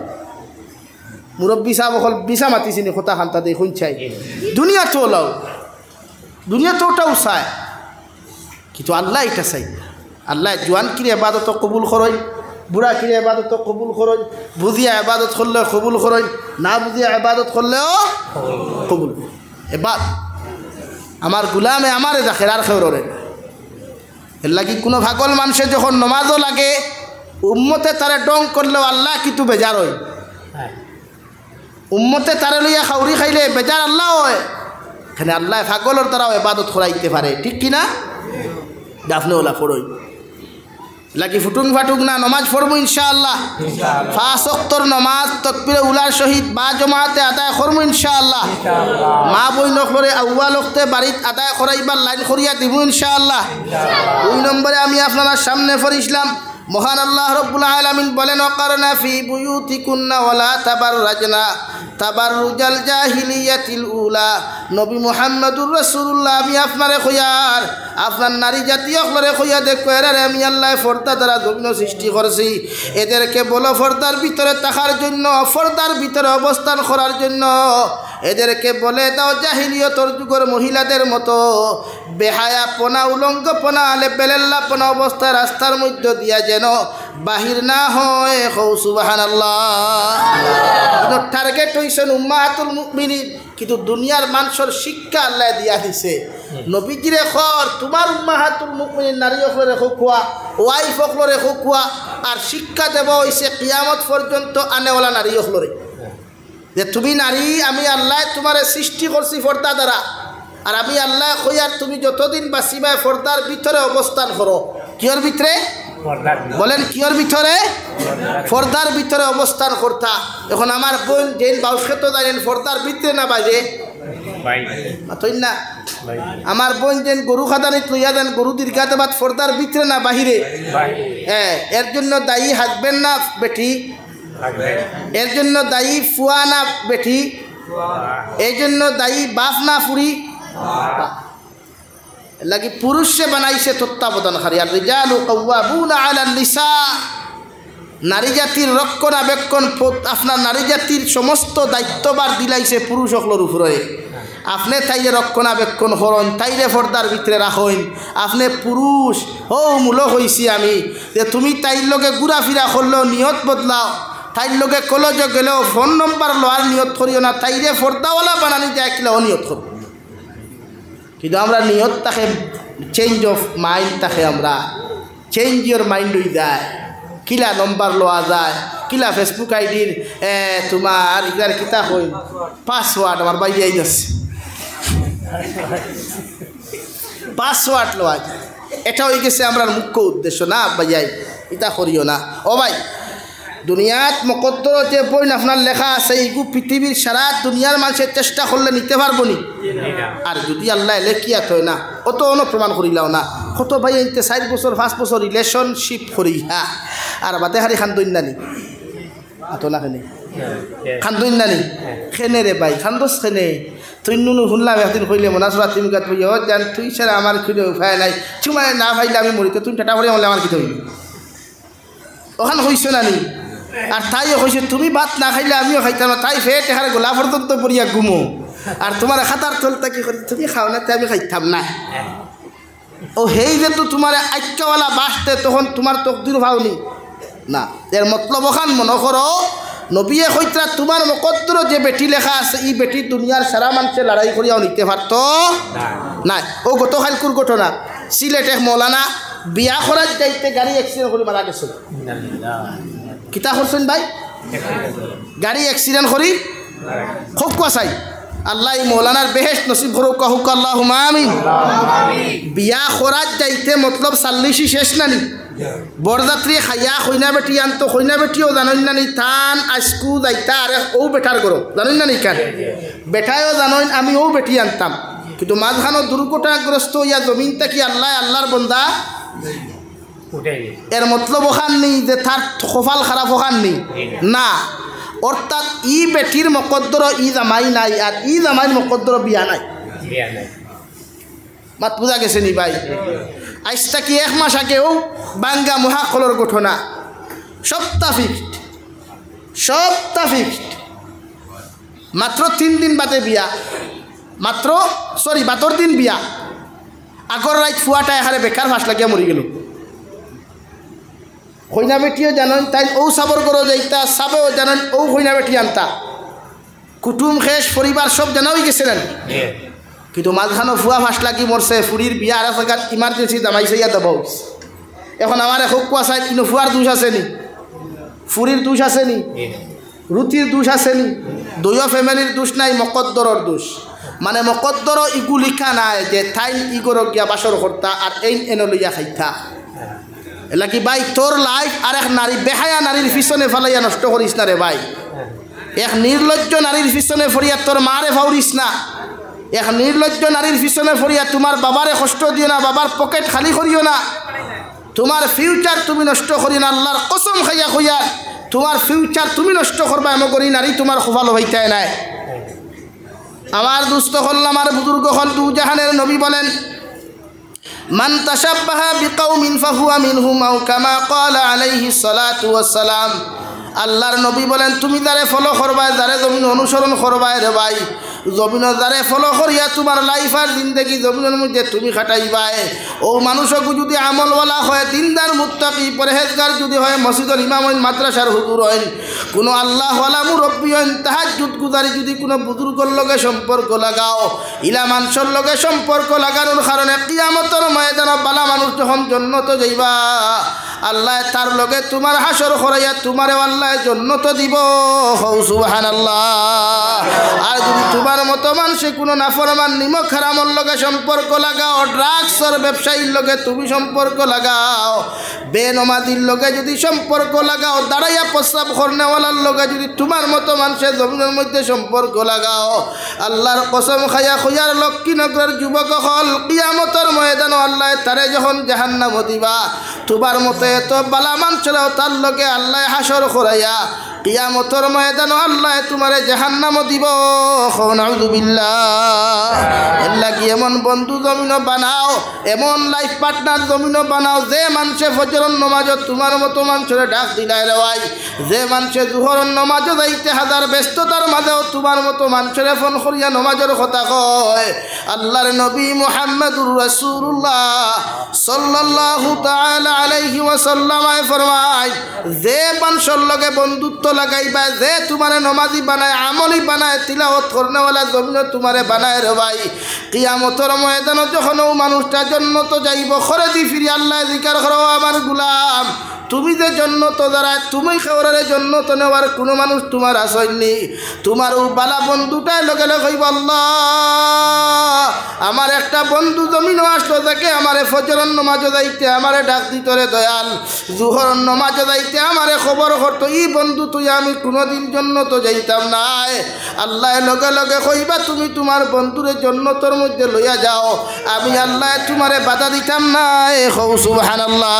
মুরব্বী সাহেব অকল বিছা মাতিছিনি কথা খান্তা দিয়ে শুন চাই দুনিয়া তো ওলাও দুনিয়া তো ওটাও চায় কিন্তু আল্লাহ এটা চাই আল্লাহ জোয়ান কিরে আবাদত কবুল করই বুড়া কিরে আবাদত কবুল করই বুঝিয়া আবাদত করলে কবুল করই না বুঝিয়া আবাদত করলেও কবুল এবার আমার গুলামে আমারে দেখে আর খেউরে এর লাগি কোনো ভাগল মানুষের যখন নমাজও লাগে উম্মতে তারে ডং করলেও আল্লাহ কিন্তু বেজার হয় উম্মতে তারে লইয়া খাউরি খাইলে বেজার আল্লাহ হয় এখানে আল্লাহ ভাগলর দ্বারাও এবাদত করাইতে পারে ঠিক কিনা দাফনে ওলা পড়ই লাগি ফুটুং ফাটুক না নমাজ পড়বো ইনশাআল্লাহ 5 ওয়াক্তর নমাজ তাকবীরে উলার সহিত বা জমাতে আদায় করবো ইনশাআল্লাহ মা বই নকরে আউয়াল ওয়াক্তে বাড়িত আদায় করাইবার লাইন করিয়া দিব ইনশাআল্লাহ 2 নম্বরে আমি আপনার সামনে পড়িছিলাম মহান আল্লাহ রব্বুল আলামিন বলেন ওয়াকারনা ফি বুয়ুতিকুন্না ওয়ালা তাবাররাজনা তাবাররুজাল জাহিলিয়াতিল উলা নবী মুহাম্মদুর রাসূলুল্লাহ আমি আপনারে কইয়ার আপনার নারী জাতীয় হলরে কইয়া দেখো এরা আমি আল্লাহ পর্দা দ্বারা জমিন সৃষ্টি করছি এদেরকে বলো পর্দার ভিতরে থাকার জন্য পর্দার ভিতরে অবস্থান করার জন্য এদেরকে বলে দাও জাহিলিয়তর যুগের মহিলাদের মতো বেহায়াপনা উলঙ্গপনা লেবেলেল্লাপনা অবস্থায় রাস্তার মধ্যে দিয়া যেন বাহির না হয় কও সুবহানাল্লাহ টার্গেট হইছেন উম্মাহাতুল মুমিনিন কিন্তু দুনিয়ার মানুষের শিক্ষা আল্লাহ দিয়া দিছে নবীজিরে খর তোমার উম্মাহাতুল মুমিনিন নারী হকলরে খুয়া ওয়াইফ হকলরে খুয়া আর শিক্ষা দেব হইছে কিয়ামত পর্যন্ত আনেওয়ালা নারী হকলরে যে তুমি নারী আমি আল্লাহ তোমারে সৃষ্টি করছি পর্দা দ্বারা আর আমি আল্লাহ কইয়ার তুমি যতদিন বাঁচিবা পর্দার ভিতরে অবস্থান করো কিয়র ভিতরে বলেন কিয়র ভিতরে পর্দার ভিতরে অবস্থান করতা এখন আমার বোন যেন বাউসকে তো জানেন পর্দার ভিতরে না বাইরে না আমার বোন যেন গরু খাদানিত লইয়া দেন গরু দীর্ঘাতে বাদ পর্দার ভিতরে না বাহিরে হ্যাঁ এর জন্য দায়ী হাজবেন্ড না বেটি এর জন্য দায়ী ফুয়া না বেটি এই জন্য দায়ী বাপ না ফুরি লাগি পুরুষে বানাইছে তত্ত্বাবধানকারী আর রিজালু কাওয়ামুনা আলান নিসা নারী জাতির রক্ষণাবেক্ষণ আপনার নারী জাতির সমস্ত দায়িত্ববার দিলাইছে পুরুষ সকলের উপরে আপনি তাইলে রক্ষণাবেক্ষণ করুন তাইলে পর্দার ভিতরে রাখুন আপনি পুরুষ ও মূল হইছি আমি যে তুমি তাইর লগে ঘুরাফিরা করলেও নিয়ত বদলাও তাইর লগে কলেজে গেলেও ফোন নম্বর লওয়ার নিয়ত করিও না তাইরে পর্দাওয়ালা বানানি যায় কিলে অনিয়ত করব কিন্তু আমরা নিয়ত তাকে চেঞ্জ অফ মাইন্ড তাকে আমরা চেঞ্জ ইয়োর মাইন্ড হয়ে যায় কিলা নম্বর লওয়া যায় কিলা ফেসবুক আইডির তোমার ইগার কিতা হই পাসওয়ার্ড আমার বাইরে আই যাচ্ছে পাসওয়ার্ড লওয়া যায় এটা হয়ে গেছে আমরা মুখ্য উদ্দেশ্য না ভাইয়াই এটা করিও না ও ভাই দুনিয়াত মকদ্দর যে বই আপনার লেখা আছে এইগু পৃথিবীর সারা দুনিয়ার মানুষের চেষ্টা করলে নিতে পারবো নি আর যদি আল্লাহ লেখিয়া থয় না অত অন প্রমাণ করিলাও না কত ভাই এনতে 4 বছর 5 বছর রিলেশনশিপ করি হ্যাঁ আর বাদে হারি খান্দইন নানি আতো না খেনে খান্দইন নানি খেনে রে ভাই খান্দস খেনে তুই নুনু শুনলাম একদিন কইলে মনাসরা তুমি গাত বই জান তুই ছাড়া আমার খুঁজে উপায় নাই তুমি না ভাইলে আমি মরিতে তুমি টাটা করে আমার কি হইল ওখান হইছো নানি আর তাইও কইছে তুমি ভাত না খাইলে আমিও খাইতাম না তাই ফেট এখানে গোলা পর্যন্ত পড়িয়া ঘুমো আর তোমার খাতার তলতা কি করি তুমি খাও না তাই আমি খাইতাম না ও হেই যে তো তোমার আইক্যওয়ালা বাসতে তখন তোমার তকদির ভাওনি না এর মতলব ওখান মনে করো নবীয়ে কইতরা তোমার মকদ্দর যে বেটি লেখা আছে এই বেটি দুনিয়ার সারা মানুষে লড়াই করিয়াও নিতে পারত না ও গতকালকুর ঘটনা সিলেট এক মৌলানা বিয়া করার যাইতে গাড়ি অ্যাক্সিডেন্ট করে মারা গেছে কিতা করছেন ভাই গাড়ি অ্যাক্সিডেন্ট করি খুব কুয়াশাই আল্লাহ মৌলানার বেহেশত নসিব করুক হুক আল্লাহুম্মা আমিন বিয়া করার যাইতে মতলব 40 শেষ নানি বরযাত্রী খাইয়া কইনা বেটি আনতো কইনা বেটিও জানেন নানি থান আজকু যাইতা আর ও বেটার করো জানেন নানি কার বেটায়ও জানেন আমি ও বেটি আনতাম কিন্তু মাঝখানো দুর্ঘটনাগ্রস্ত ইয়া জমিন থাকি আল্লাহর বন্দা এর মতলব ওখান নেই যে তার কপাল খারাপ ওখান নেই না, অর্থাৎ ই বেটির মকদ্দর ই জামাই নাই আর ই জামাইয়ের মকদ্দর বিয়া নাই। মাত বুঝা গেছে নি ভাই? আজটা কি 1 মাস আগেও বাঙ্গা মহাকলর ঘটনা, সপ্তাহ ফিক্সড, মাত্র 3 দিন বাদে বিয়া, বাতর দিন বিয়া, আগর রাত ফুয়াটা এখানে বেকার ফাঁস লাগিয়া মরি গেল। কইনা বেটিও জানেন তাই ও সাবর করো যাইতা, সাবেও জানেন ও কইনা বেটি আনতা, কুটুম খেস পরিবার সব জানাই গেছিলেন, কিন্তু মাঝখানো ফুয়া ফাঁস লাগি মরছে, ফুরির বিয়া আর জায়গাত ইমার্জেন্সি দামাইছে ইয়া দেব। এখন আমার হোক কোয়া চাই কিন্তু ফুয়ার দোষ আছে নি, ফুরির দোষ আছে নি, রুটির দোষ আছে নি, দুইও ফ্যামিলির দোষ নাই, মকদ্দরর দোষ। মানে মকদ্দর ইগু লিখা নাই যে তাই ইগর গিয়া বাসর কর্তা আর এই এনে লইয়া খাইতা। এলা কি ভাই তোর লাইফ আর এক নারী বেহায়া নারীর পিছনে ফেলাইয়া নষ্ট করিস না রে ভাই। এক নির্লজ্জ নারীর পিছনে ফরিয়া তোর মারে ফাউরিস না, এক নির্লজ্জ নারীর পিছনে ফরিয়া তোমার বাবারে কষ্ট দিও না, বাবার পকেট খালি করিও না, তোমার ফিউচার তুমি নষ্ট করিও না। আল্লাহর কসম খাইয়া কইয়া তোমার ফিউচার তুমি নষ্ট করবা এমন করি নারী তোমার খোফালো হইতে নাই। আমার দুস্থ হল আমার বুজুর্গ হল দু জাহানের নবী বলেন, মান তাশাব্বাহা বিকাউমিন ফাহুয়া মিনহুম আও কামা ক্বালা আলাইহিস সালাতু ওয়াস সালাম। আল্লাহর নবী বলেন তুমি যারে ফলো করবায়, যারে জমিন অনুসরণ করবায় রে ভাই, জমিন যারে ফলো করিয়া তোমার লাইফ আর জিন্দগি জমিনের মধ্যে তুমি খাটাইবাই, ও মানুষকে যদি আমলওয়ালা হয়, দিনদার মুত্তাকি পরহেজগার যদি হয়, মসজিদের ইমাম হইন, মাদ্রাসার হুজুর হইন, কোনো আল্লাহওয়ালা মুরব্বী হইন, তাহাজ্জুদ গুজারি যদি কোনো বুজুর্গর লগে সম্পর্ক লাগাও, ইলা মানুষের লগে সম্পর্ক লাগানোর কারণে কিয়ামতের ময়দানে বালা মানুষ যখন জান্নাতে যাইবা, আল্লাহ তার লগে তোমার হাসর করাইয়া তোমারে আল্লাহ জান্নাত দিব। সুবহানাল্লাহ। আর যদি তোমার মতো মানুষে কোনো নাফরমান নিমক হারামর লগে সম্পর্ক লাগাও, ড্রাগসর ব্যবসায়ীর লগে তুমি সম্পর্ক লাগাও, বেনমাজির লগে যদি সম্পর্ক লাগাও, দাঁড়াইয়া প্রস্রাব করনেওয়ালার লগে যদি তোমার মতো মানুষের জমিনের মধ্যে সম্পর্ক লাগাও, আল্লাহর কসম খাইয়া খুঁজার লক্ষ্মীনগরের যুবক হল কিয়ামতের ময়দানে আল্লাহ তারে যখন জাহান্নাম দিবা, তোমার মতো এত বালা মানুষরাও তার লগে আল্লাহ হাসর করাইয়া কিয়ামতের ময়দানে আল্লাহ তোমারে জাহান্নাম দিব। নাউযুবিল্লাহ। এর কি এমন বন্ধু জমিন বানাও, এমন লাইফ পার্টনার জমিন বানাও, যে মানুষে ফজরের নামাজত তোমার মতো মানুষের ডাক দিলাই রেওয়াই, যে মানুষে জোহরের নামাজও যাইতে হাজার ব্যস্ততার মাঝেও তোমার মতো মানুষের ফোন করিয়া নামাজের কথা কয়। আল্লাহর নবী মুহাম্মদুর রাসূলুল্লাহ সাল্লাল্লাহু তাআলা আলাইহি ওয়াসাল্লাম ফরমায়, যে মানুষের লগে বন্ধুত্ব লাগাইবা, যে তোমারে নমাজি বানায়, আমলি বানায়, তিলাওয়াত করনেওয়ালা জমিন তোমারে বানায় রে ভাই, কিয়ামতের ময়দানে যখন ও মানুষটা জান্নাতে যাইব, খরে দি ফিরি আল্লাহ জিকির করো, আমার গোলাম তুমি যে জন্নত দাঁড়ায়, তুমি খেওয়ারে জন্নত নেওয়ার কোনো মানুষ তোমার আসয়নি, তোমার ও বালা বন্ধুটাই লগে লগে হইব, আল্লাহ আমার একটা বন্ধু জমিনও আসলো, তাকে আমারে ফজরের নামাজে যাইতে আমারে ডাক দিতরে দয়াল, জোহরের নামাজে যাইতে আমারে খবর করতো, ই বন্ধু তুই আমি কোনোদিন জন্নত যাইতাম নাই। আল্লাহ লগে লগে কইবা তুমি তোমার বন্ধুরে জন্নতর মধ্যে লইয়া যাও, আমি আল্লাহ তোমারে বাধা দিতাম নাই। সুবহানাল্লাহ।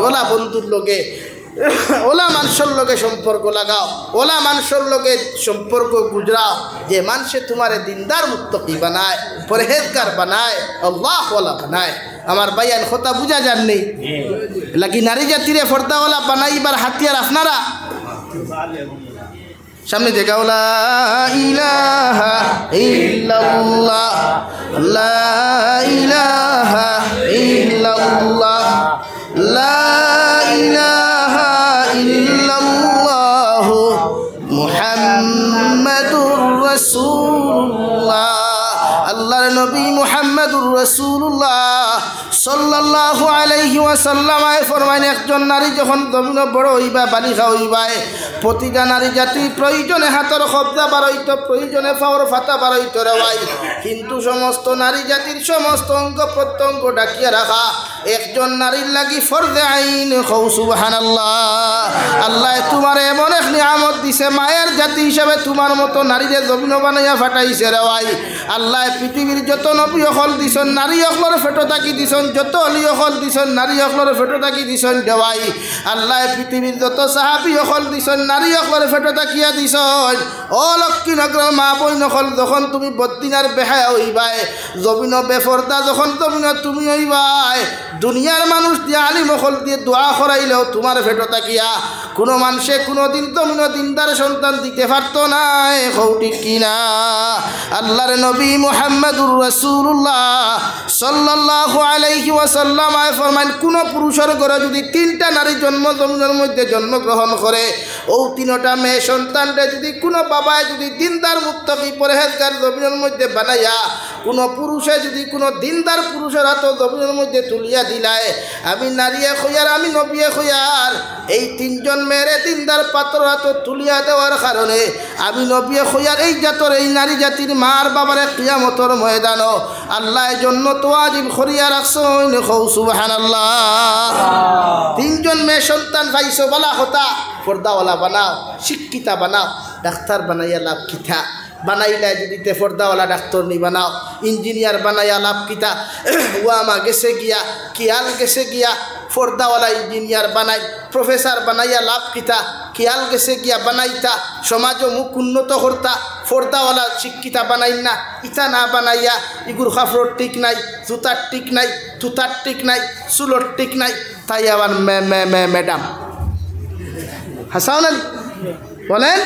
ওলা বন্ধুর লগে, ওলা মানুষের লগে সম্পর্ক লাগাও, ওলা মানুষের লগে সম্পর্ক গুজরাও, যে মানুষে তোমারে দিনদার মুত্তাকি বানায়, পরহেজগার বানায়, আল্লাহওয়ালা বানায়। আমার ভাইয়ান কথা বুঝা যাননি লাগি নারী জাতিরে ফর্দাওয়ালা বানাইবার হাতিয়ার আপনারা সামনে দেখা, লা ইলাহা ইল্লাল্লাহ, লা ইলাহা ইল্লাল্লাহ, লা ইলাহা ইল্লাল্লাহ মুহাম্মাদুর রাসূলুল্লাহ। আল্লাহর নবী মুহাম্মদুর রাসূলুল্লাহ সাল্লাল্লাহু আলাইহি ওয়াসাল্লাম ফরমাইন, একজন নারী যখন জমিন বড় হইবা, বালিকা হইবাই, প্রতিটা নারী জাতি প্রয়োজনে হাতের কবজা বাড়াইত, প্রয়োজনে পাওয়ার ফাতা বাড়াইত রে ভাই, কিন্তু সমস্ত নারী জাতির সমস্ত অঙ্গ প্রত্যঙ্গ ডাকিয়া রাখা একজন নারীর লাগি ফরজে আইন। সুবহানাল্লাহ। আল্লাহ তোমার এমন এক নিয়ামত দিছে, মায়ের জাতি হিসাবে তোমার মতো নারীরে জমিন বানাইয়া ফাটাইছে রে ভাই। আল্লাহ পৃথিবীর যত নবী হল দিছ, নারী হলর ফেটো থাকি দিছ, দিছন যত অলি অকল দিছন নারী অকলের ফেটো থাকি দিছন দেওয়াই আল্লাহ পৃথিবীর যত সাহাবি অকল দিছন নারী অকলের ফেটো থাকিয়া দিছন ও লক্ষ্মীনগর মা বই নকল যখন তুমি বদ্দিনার বেহায়া হইবাই জমিন বেফর্দা যখন জমিন তুমি হইবাই দুনিয়ার মানুষ দিয়ে আলিম অকল দিয়ে দোয়া করাইলেও তোমার ফেটো থাকিয়া কোনো মানুষে কোনো দিন জমিন দিনদার সন্তান দিতে পারতো না ঠিক কিনা আল্লাহর নবী মুহাম্মদুর রাসূলুল্লাহ সাল্লাল্লাহু আলাইহি ওয়াসাল্লাম ফরমান কোন পুরুষের ঘরে যদি তিনটা নারী জন্মের মধ্যে জন্মগ্রহণ করে ও তিনটা মেয়ে সন্তানটা যদি কোনো বাবায় যদি দিনদার মুত্তাকি পরহেজগার জমিনের মধ্যে বানাইয়া কোনো পুরুষে যদি কোনো দিনদার পুরুষের হাত জমিনের মধ্যে তুলিয়া দিলায় আমি নারীয়ে খয়ার আমি নবিয়ে খয়ার এই তিনজন মেয়েরে দিনদার পাত্র হাত তুলিয়া দেওয়ার কারণে আমি নবিয়ে খয়ার এই জাতর এই নারী জাতির মার বাবারে কিয়ামতর ময়দানও আল্লাহ জন্য তো আজিব করিয়া রাখছেন সুবহানাল্লাহ তিনজন মেয়ে সন্তান পাইছো বলা হতা পর্দাওয়ালা বানাও শিক্ষিতা বানাও ডাক্তার বানাইয়া লাভ কিতা বানাইলে যদি তে পর্দাওয়ালা ডাক্তার নি বানাও ইঞ্জিনিয়ার বানাইয়া লাভ কিতা ওয়ামা গেছে গিয়া কিয়াল গেছে গিয়া পর্দাওয়ালা ইঞ্জিনিয়ার বানাই প্রফেসর বানাইয়া লাভ কিতা কিয়াল গেছে গিয়া বানাইতা সমাজও মুখ উন্নত করতা পর্দাওয়ালা শিক্ষিতা বানাই না ইটা না বানাইয়া ইগুর কাপড় ঠিক নাই জুতার ঠিক নাই থুতার ঠিক নাই চুলোর ঠিক নাই তাই আবার ম্যাডাম হাসাও না বলেন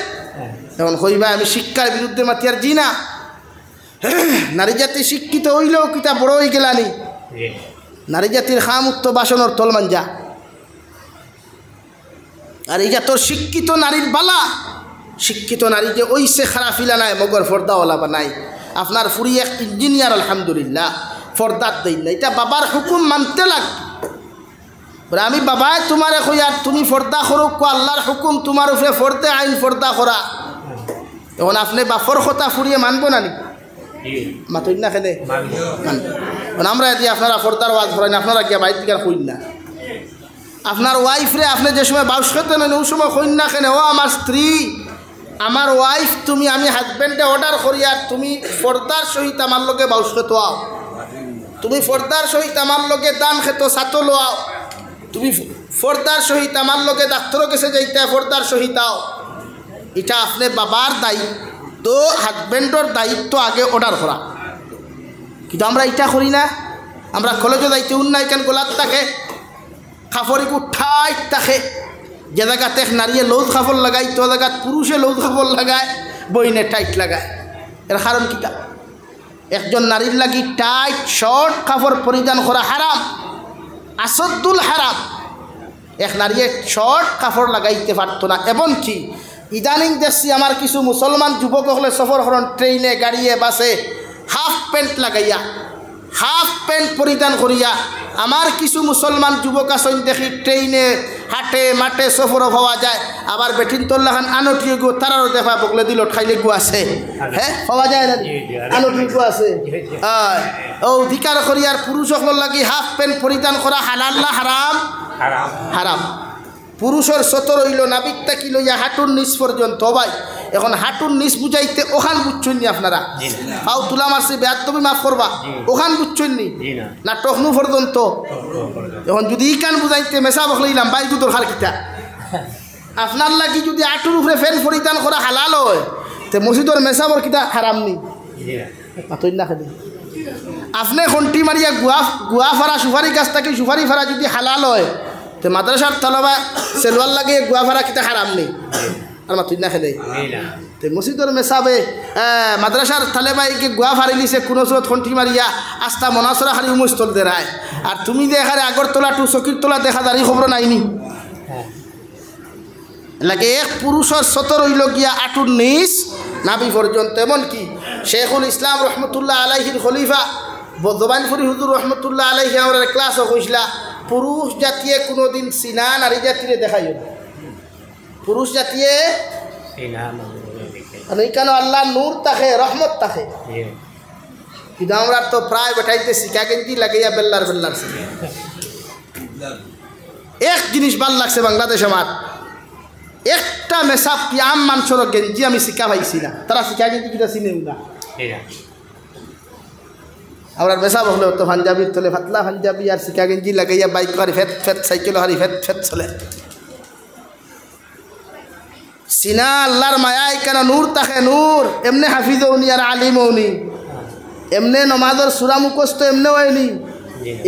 এখন কইবা আমি শিক্ষার বিরুদ্ধে মাতিয়ার জি না নারী জাতি শিক্ষিত হইলেও কিতা বড় হয়ে গেলানি নারী জাতির খামুক্ত বাসনের তলমাঞ্জা আর এই যা তোর শিক্ষিত নারীর বালা শিক্ষিত নারী যে ওই সে খারাপ ফিলা নাই মগর ফর্দাওয়ালা বানাই আপনার ফুরি এক ইঞ্জিনিয়ার আলহামদুলিল্লাহ ফর্দার দেই না এটা বাবার হুকুম মানতে লাগবে বলে আমি বাবাই তোমারে কই আর তুমি ফর্দা করো আল্লাহর হুকুম তোমার উপরে ফর্দে আইন ফর্দা করা এখন আপনি বাপর কথা ফুরিয়ে মানবো না নি মাতুই না খেলে আমরা যদি আপনারা ফর্দার ওয়াজ করেন আপনারা গিয়া বাইর দিকে কইন না আপনার ওয়াইফরে আপনি যে সময় বাউস করতে নেন ওই সময় কইন না কেন ও আমার স্ত্রী আমার ওয়াইফ তুমি আমি হাজব্যান্ডে অর্ডার করি আর তুমি ফর্দার সহিত আমার লগে বাউস খেতো আও তুমি ফর্দার সহিত আমার লগে দান খেতো সাতো লোয়াও তুমি ফর্দার সহিত আমার লগে ডাক্তারও কাছে যাইতে ফর্দার সহিত আও এটা আপনি বাবার দায়িত্ব হাজব্যান্ডর দায়িত্ব আগে অর্ডার করা কিন্তু আমরা এটা করি না আমরা কলেজে যাইতে উন্নয় কেন গোলাত থাকে কাপড়িকু ঠাইট থাকে যে জায়গাতে নারীয়ে লৌজ কাপড় লাগাই তো জায়গাত পুরুষে লৌজ কাপড় লাগায় বইনে টাইট লাগায় এর কারণ কিটা একজন নারীর লাগি টাইট শর্ট কাপড় পরিধান করা হারাম আসদ্দুল হারাম এক নারীয়ে শর্ট কাপড় লাগাইতে পারতো না এমনকি ইদানিং দেখছি আমার কিছু মুসলমান যুবক হলে সফর করেন ট্রেনে গাড়িয়ে বাসে হাফ প্যান্ট লাগাইয়া হাফ প্যান্ট পরিধান করিয়া আমার কিছু মুসলমান যুবক আছেন দেখি ট্রেনে হাটে মাঠে সফরও পাওয়া যায় আবার বেঠিন তোল্লাখান আনটিও গো তারারও দেখা বগলে দিল খাইলে গু আছে হ্যাঁ পাওয়া যায় না আনটিও গু আছে ও অধিকার করিয়ার পুরুষ সকল লাগি হাফ প্যান্ট পরিধান করা হালাল না হারাম হারাম পুরুষের সতর হইল নাবিকটা কি লইয়া হাঁটুর নিচ পর্যন্ত ভাই এখন হাঁটুর নিচ বুঝাইতে ওখান বুঝছেন নি আপনারা পাও তুলা মারছে বেয়ার তুমি মাফ করবা ওখান বুঝছেন নি না টকনু পর্যন্ত এখন যদি ই কান বুঝাইতে মেশা বকলাইলাম বাইকু দরকার কিতা আপনার লাগি যদি হাঁটুর উপরে ফ্যান পরিধান করা হালাল হয় তো মসজিদর মেশাবর কিতা হারাম নি মাতই না খেলে আপনি ঘন্টি মারিয়া গুয়া ফারা সুপারি গাছ থাকি সুপারি ফারা যদি হালাল হয় তো মাদ্রাসার তলবা সেলওয়ার লাগে গুয়া ফারা কিতা হারাম নেই আর মাতুই না খেলে তো মসজিদর মেসাবে মাদ্রাসার তালেবাইকে গুয়া ফারি লিছে কোনো চোরত ঘন্টি মারিয়া আস্তা মনাসরা খালি উমস্তল দেরায় আর তুমি দেখারে আগরতলা টু চকির তলা দেখা দাঁড়িয়ে খবর নাইনি লাগে এক পুরুষের সতর হইল গিয়া আটুর নিচ নাবি পর্যন্ত এমনকি শেখুল ইসলাম রহমতুল্লাহ আলাইহির খলিফা জবানফুরি হুজুর রহমতুল্লাহ আলাইহি আমার ক্লাসও কইসলা পুরুষ জাতীয় কোনোদিন সিনা নারী জাতিরে দেখাই পুরুষ জাতীয় কেন আল্লাহ নূর থাকে রহমত থাকে কিন্তু আমরা তো প্রায় বেটাইতে শিখা গেঞ্জি লাগাইয়া বেল্লার এক জিনিস ভাল লাগছে বাংলাদেশ আমার একটা মেসাপ কি আম মানুষের গেঞ্জি আমি শিখা পাইছি না তারা শিখা গেঞ্জি কিটা চিনেও না আমরা বেসা বকলে তো পাঞ্জাবির তলে ফাতলা পাঞ্জাবি আর শিকা গেঞ্জি লাগাইয়া বাইক হারি ফেট ফেট সাইকেল হারি ফেট ফেট চলে সিনা আল্লাহর মায়ায় কেন নূর তাকে নূর এমনি হাফিজ হওনি আর আলিম হওনি এমনি নমাজর সুরা মুখস্থ এমনি হয়নি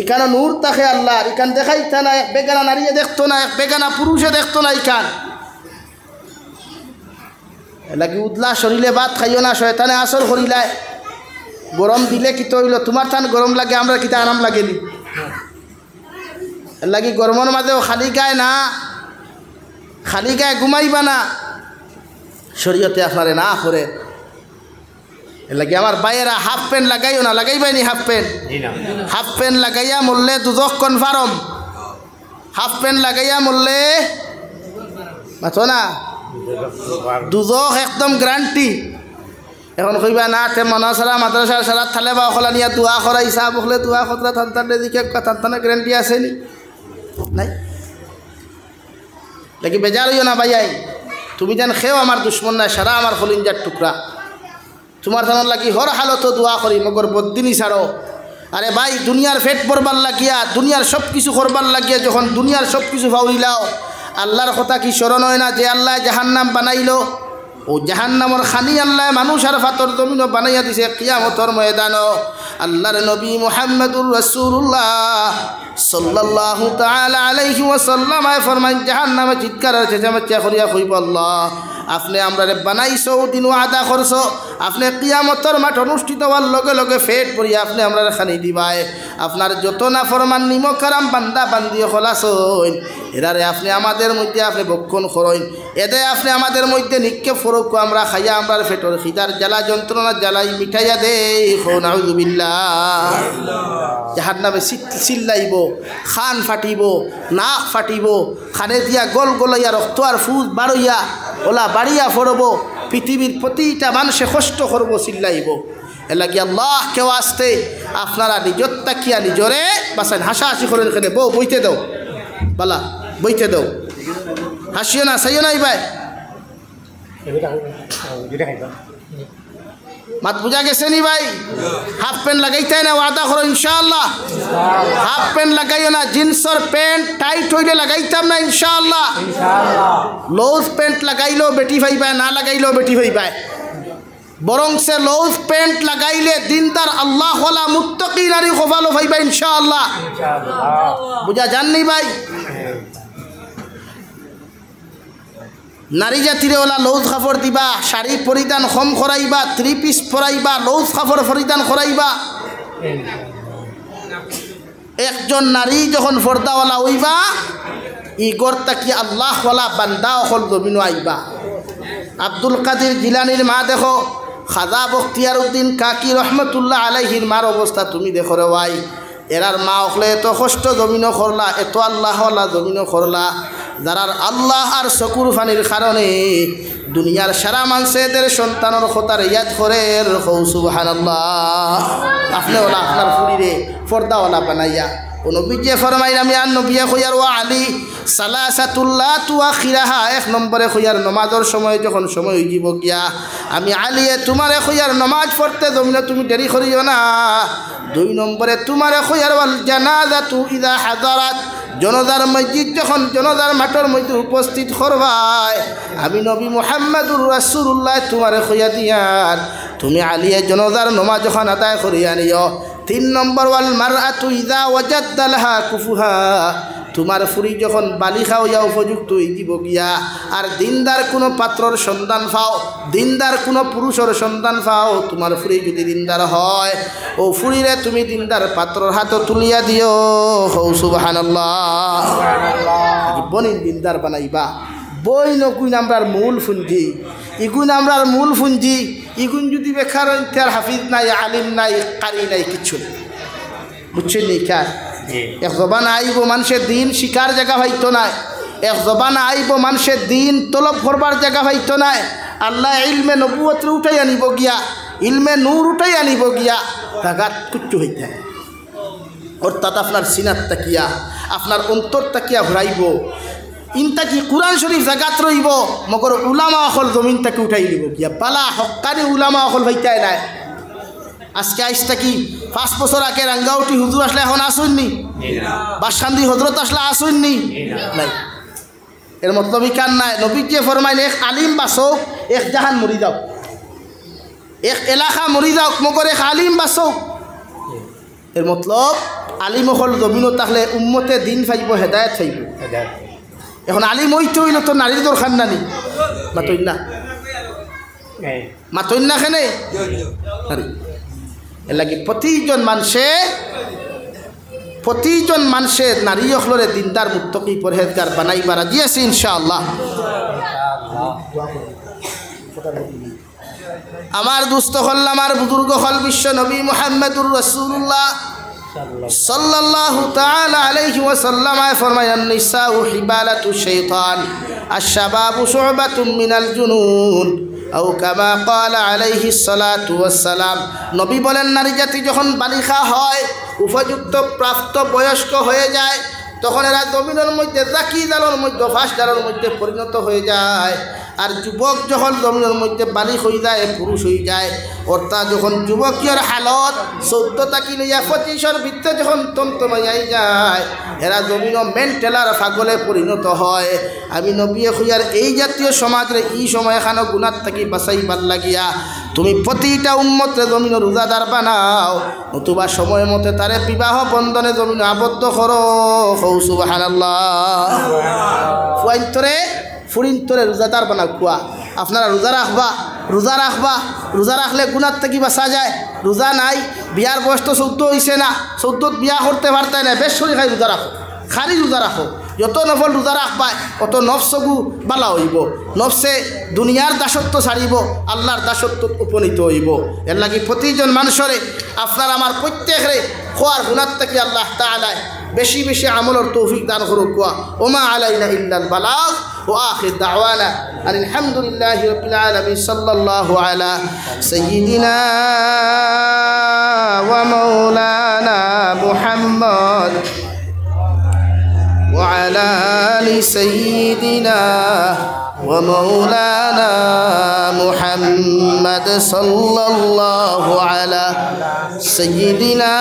এখানে নূর তাকে আল্লাহর এখান দেখাইতা না এক বেগানা নারীয়ে দেখতো না এক বেগানা পুরুষে দেখতো না এখান লাগি উদলা শরীরে ভাত খাইও না শয়তানে আসর করিলায় গরম দিলে কি তো হইল তোমার থান গরম লাগে আমরা কিতা আরাম লাগেনি লাগি গরমের মাঝেও খালি গায়ে না খালি গায়ে ঘুমাইবা না শরীয়তে আপনারে না করে লাগে আমার বাইরা হাফ প্যান্ট লাগাইও না লাগাইবাইনি হাফ প্যান্ট লাগাইয়া মরলে দুজক কনফার্ম হাফ প্যান্ট লাগাইয়া মরলে মাথো না দুজক একদম গ্যারান্টি এখন কইবা না তে মনসারা মাদ্রাসার সারা থালে বা অকলা নিয়া দোয়া করাই চাহ বকলে দোয়া খতরা থানতানে দিকে থানতানে গ্যারান্টি আছে নি নাই লাগি বেজার হইও না ভাইয়াই তুমি যেন খেও আমার দুশ্মন নাই সারা আমার খলিঞ্জার টুকরা তোমার থানার লাগি হর হালত দোয়া করি মগর বদিনী ছাড়ো আরে ভাই দুনিয়ার ফেট পড়বার লাগিয়া দুনিয়ার সব কিছু করবার লাগিয়া যখন দুনিয়ার সব কিছু ফাউরিলাও আল্লাহর কথা কি স্মরণ হয় না যে আল্লাহ জাহান্নাম বানাইলো ও জাহান্নামর খানি আল্লাহ মানুষ আর ফাতর জমিনও বানাইয়া দিছে কিয়ামতর ময়দানও আল্লাহর নবী মুহাম্মদুর রাসূলুল্লাহ সাল্লাল্লাহু তাআলা আলাইহি ওয়াসাল্লাম ফরমান জাহান্নামে চিৎকার আর চেঁচামেচি করিয়া কইব আল্লাহ আপনি আমরারে বানাইছো দিন ওয়াদা করছো আপনি কিয়ামতর মাঠ অনুষ্ঠিত হওয়ার লগে লগে ফেট পড়িয়া আপনি আমরারে খানি দিবাই আপনার যত না ফরমান নিমক কারাম বান্দা বান্দিও খলাসইন এরারে আপনি আমাদের মধ্যে আপনি বক্ষণ করইন এতে আপনি আমাদের মধ্যে নিক্ষেপ ফরক আমরা খাইয়া আমরার ফেটর খিদার জ্বালা যন্ত্রণা জ্বালাই মিঠাইয়া দেই নাউযুবিল্লাহ জাহান্নামে চিল্লাইব খান ফাটিব নাক ফাটিব খানে দিয়া গোল গলাইয়া রক্ত আর ফুজ বাড়ইয়া ওলা বাড়িয়া ফরব পৃথিবীর প্রতিটা মানুষে কষ্ট করব চিল্লাইব এলাকি আল্লাহ কেউ আসতে আপনারা নিজর তাকিয়া নিজরে বাসান হাসাহাসি করেন এখানে বউ বইতে দাও বালা বইতে দাও হাসিও না সাইও নাই ভাই মাত বুঝা গেছে নি ভাই হাফ প্যান্ট লাগাইতে না ওয়াদা করো ইনশাআল্লাহ হাফ প্যান্ট লাগাইও না জিন্সর প্যান্ট টাইট হইলে লাগাইতাম না ইনশাআল্লাহ লুজ প্যান্ট লাগাইলেও বেটি ভাইবা না লাগাইলেও বেটি ভাইবা বরং সে লুজ প্যান্ট লাগাইলে দিনদার আল্লাহ ওয়ালা মুত্তাকি নারী খোফালো ভাইবা ইনশাআল্লাহ বুঝা জাননি ভাই নারী জাতিরে ওলা লৌজ কাপড় দিবা শাড়ি পরিধান কম করাইবা 3 পিস পরাইবা লৌজ কাপড় পরিধান করাইবা একজন নারী যখন পর্দাওয়ালা হইবা ই গড় কি আল্লাহ ওয়ালা বান্দা অকল জমিন আইবা আব্দুল কাদের জিলানির মা দেখো খাজা বখতিয়ার উদ্দিন কাকি রহমতুল্লাহ আলাইহির মার অবস্থা তুমি দেখো রে ভাই এরার মা হলে এত কষ্ট জমিনও করলা এত আল্লাহ ওয়ালা জমিনও করলা যারার আল্লাহ আর চকুর ফানির কারণে দুনিয়ার সারা মানুষের সন্তানের কথার ইয়াদ করে সুবহানাল্লাহ আপনি ওলা আপনার ফুরিরে পর্দাওয়ালা বানাইয়া ও নবীজি ফরমাইল আমি আর নবিয়া কইয়ার ওয়া আলী সালাসাতুল্লাহ তুআখিরাহা এক নম্বরে কইয়ার নামাজের সময় যখন সময় হই যাব গিয়া আমি আলিয়ে তোমারে কইয়ার নামাজ পড়তে জমিনে তুমি দেরি করিও না 2 নম্বরে তোমারে কইয়ার ওয়াল জানাজাতু ইযা হাদারাত জনজার মসজিদ যখন জনজার মাঠের মধ্যে উপস্থিত করবাই আমি নবী মুহাম্মদুর রাসূলুল্লাহ তোমারে কইয়া দিয়ার তুমি আলিয়ে জনজার নামাজ যখন আদায় করিয়া নিও 3 নম্বর ওয়াল মারআতু ইযা ওয়াজাদা লাহা কুফুহা তোমার ফুরি যখন বালিখা হইয়া উপযুক্ত হয়ে যাব গিয়া আর দিনদার কোনো পাত্রর সন্ধান পাও দিনদার কোনো পুরুষের সন্ধান পাও তোমার ফুরি যদি দিনদার হয় ও ফুরিরে তুমি দিনদার পাত্রর হাতে তুলিয়া দিও সুবহানাল্লাহ বনিন দিনদার বানাইবা বই নকুইন আমরার মূল ফুঞ্জি ইগুন আমরার মূল ফুঞ্জি ইগুন যদি বেকার তার হাফিজ নাই আলিম নাই কারি নাই কিচ্ছু বুঝছেন নি কার এক জবান আইব মানুষের দিন শিকার জায়গা হইতো নাই এক জবান আইব মানুষের দিন তলব করবার জায়গা হইতো নাই আল্লাহ ইলমে নবুয়ত উঠাই আনিব গিয়া ইলমে নূর উঠাই আনিব গিয়া জাগাত কুচ্ছু হইতে অর্থাৎ আপনার সিনাত তাকিয়া আপনার অন্তর তাকিয়া ঘুরাইব ইনতা কি কুরআন শরীফ জাগাত রইব মগর উলামা অকল জমিন তাকে উঠাই নিব গিয়া পালা হক্কানি উলামা অকল হইতাই নাই আজকে আইসটা কি 5 বছর আগে রাঙ্গাউটি হুজুর আসলে এখন আসুননি বাসখান্দি হজরত আসলে আসুননি নাই এর মতলব কান নাই নবী যে ফরমাইন এক আলিম বাসো এক জাহান মরি যাও এক এলাকা মরি যাও মগর এক আলিম বাসো এর মতলব আলিম হল জমিন থাকলে উম্মতে দিন পাইব হেদায়েত পাইব এখন আলিম হইতে হইল তো নারীর দরকার নানি মাতই না মাতই না কেনে এর লাগি প্রতিজন মানুষে নারী হলরে দিনদার মুত্তকি পরহেজগার বানাইবার রাজি আছে ইনশাআল্লাহ আমার দুস্থ হল আমার বুজুর্গ হল বিশ্ব নবী মুহাম্মদুর রাসূলুল্লাহ সাল্লাল্লাহু তাআলা আলাইহি ওয়াসাল্লাম ফরমায়ান নিসাউ হিবালাতু শাইতান আশ-শাবাবু শু'বাতুম মিনাল জুনুন আও কামা ক্বালা আলাইহিস সালাতু ওয়াসসালাম নবী বলেন নারী জাতি যখন বালিকা হয় উপযুক্ত প্রাপ্ত বয়স্ক হয়ে যায় তখন এরা জমিনের মধ্যে জাকি জালের মধ্যে ফাঁস জালের মধ্যে পরিণত হয়ে যায় আর যুবক যখন জমিনের মধ্যে বালিক হয়ে যায় পুরুষ হয়ে যায় অর্থাৎ যখন যুবকের হালত 14 থেকে 25 ভিতরে যখন তন্তমাই যায় এরা জমিন মেন্টালার পাগলে পরিণত হয় আমি নবী খুইয়ার এই জাতীয় সমাজের এই সময় এখানে গুনার থেকে বাঁচাইবার লাগিয়া তুমি প্রতিটা উম্মতের জমিন রোজাদার বানাও নতুবা সময় মতে তারে বিবাহ বন্ধনে জমিন আবদ্ধ করো সুবহানাল্লাহ ফুয়াইন্তরে ফুরিন্তরে রোজাদার বানাও কুয়া আপনারা রোজা রাখলে গুনার থেকে বাঁচা যায় রোজা নাই বিয়ার বয়স তো 14 হয়েছে না 14 বিয়া করতে পারতে না বেশ শরীর খাই রোজা রাখো খালি রোজা রাখো যত নফল রোজা রাখবায় অত নফসগু বালা হইব নফসে দুনিয়ার দাসত্ব ছাড়িব আল্লাহর দাসত্ব উপনীত হইব এর লাগি প্রতিজন মানুষরে আপনার আমার প্রত্যেকরে খোয়ার গুনার থেকে আল্লাহ তাআলা বেশি বেশি আমলের তৌফিক দান করুক ওমা আলাইনা ইল্লাল বালাগ وآخر دعوانا أن الحمد لله رب العالمين صلى الله على سيدنا ومولانا محمد وعلى آل سيدنا ومولانا محمد صلى الله على سيدنا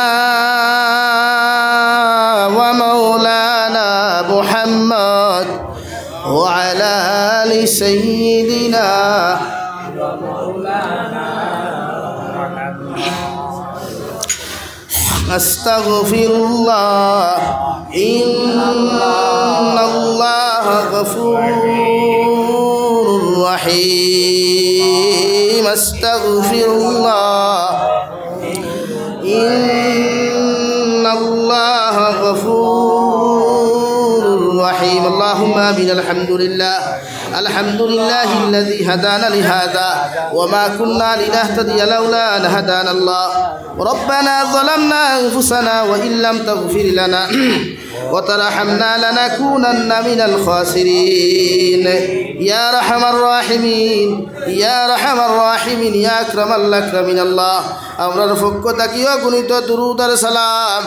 ومولانا محمد وعلى آل سيدنا أستغفر الله إن الله غفور رحيم أستغفر الله إن الله غفور رحيم اللهم آمين الحمد لله الذي هدانا لهذا وما كنا لنهتدي لولا أن هدانا الله ربنا ظلمنا أنفسنا وإن لم تغفر لنا وترحمنا لنكونن من الخاسرين يا أرحم الراحمين يا أرحم الراحمين يا أكرم الأكرمين الله আমরার পক্ষ থাকিও গুণিত দুরূদ আর সালাম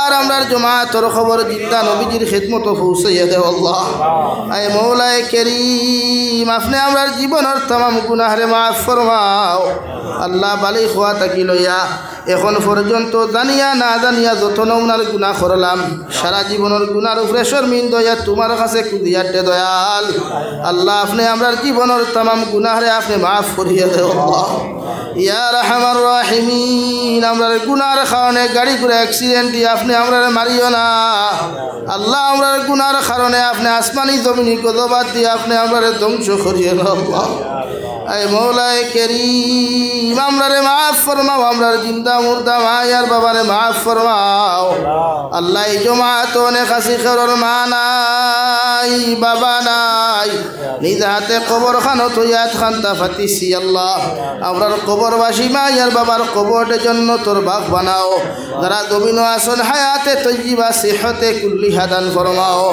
আর আমরার জামাতের খবর জিন্দা নবীজির খিদমত পৌঁছাইয়া দেও আল্লাহ আয় মওলায়ে করিম আপনি আমরার জীবনের तमाम গুনাহরে মাফ ফরমাও আল্লাহ বালি খোয়া থাকি লইয়া এখন পর্যন্ত জানিয়া না জানিয়া যত নমুনার গুনাহ করলাম সারা জীবনের গুনার উপরে শর্মিন্দা হইয়া তোমার কাছে কুদিয়াতে দয়াল আল্লাহ আপনি আমরার জীবনের तमाम গুনাহরে আপনি মাফ করিয়া দেও আল্লাহ ইয়া রাহমার রাহিমিন আমরার গুনার কারণে গাড়ি করে অ্যাক্সিডেন্ট দিয়ে আপনি আমরার মারিও না আল্লাহ আমরার গুনার কারণে আপনি আসমানি জমিনি গজবাত দিয়ে আপনি আমরার ধ্বংস করিয়ে না আল্লাহ আয় মওলায়ে করিম আমরারে মাফ ফরমাও আমরার জিন্দা মুর্দা মায়ার বাবারে মাফ ফরমাও আল্লাহ এই জমাত অনেক আসি খেরর মা নাই বাবা নাই নিজ হাতে কবর খানত ইয়াত খান্তা ফাতিসি আল্লাহ আমরার কবরবাসী মায়ার বাবার কবরের জন্য তোর বাগ বানাও যারা জমিন আসন হায়াতে তৈবা সিহতে কুল্লি হাদান ফরমাও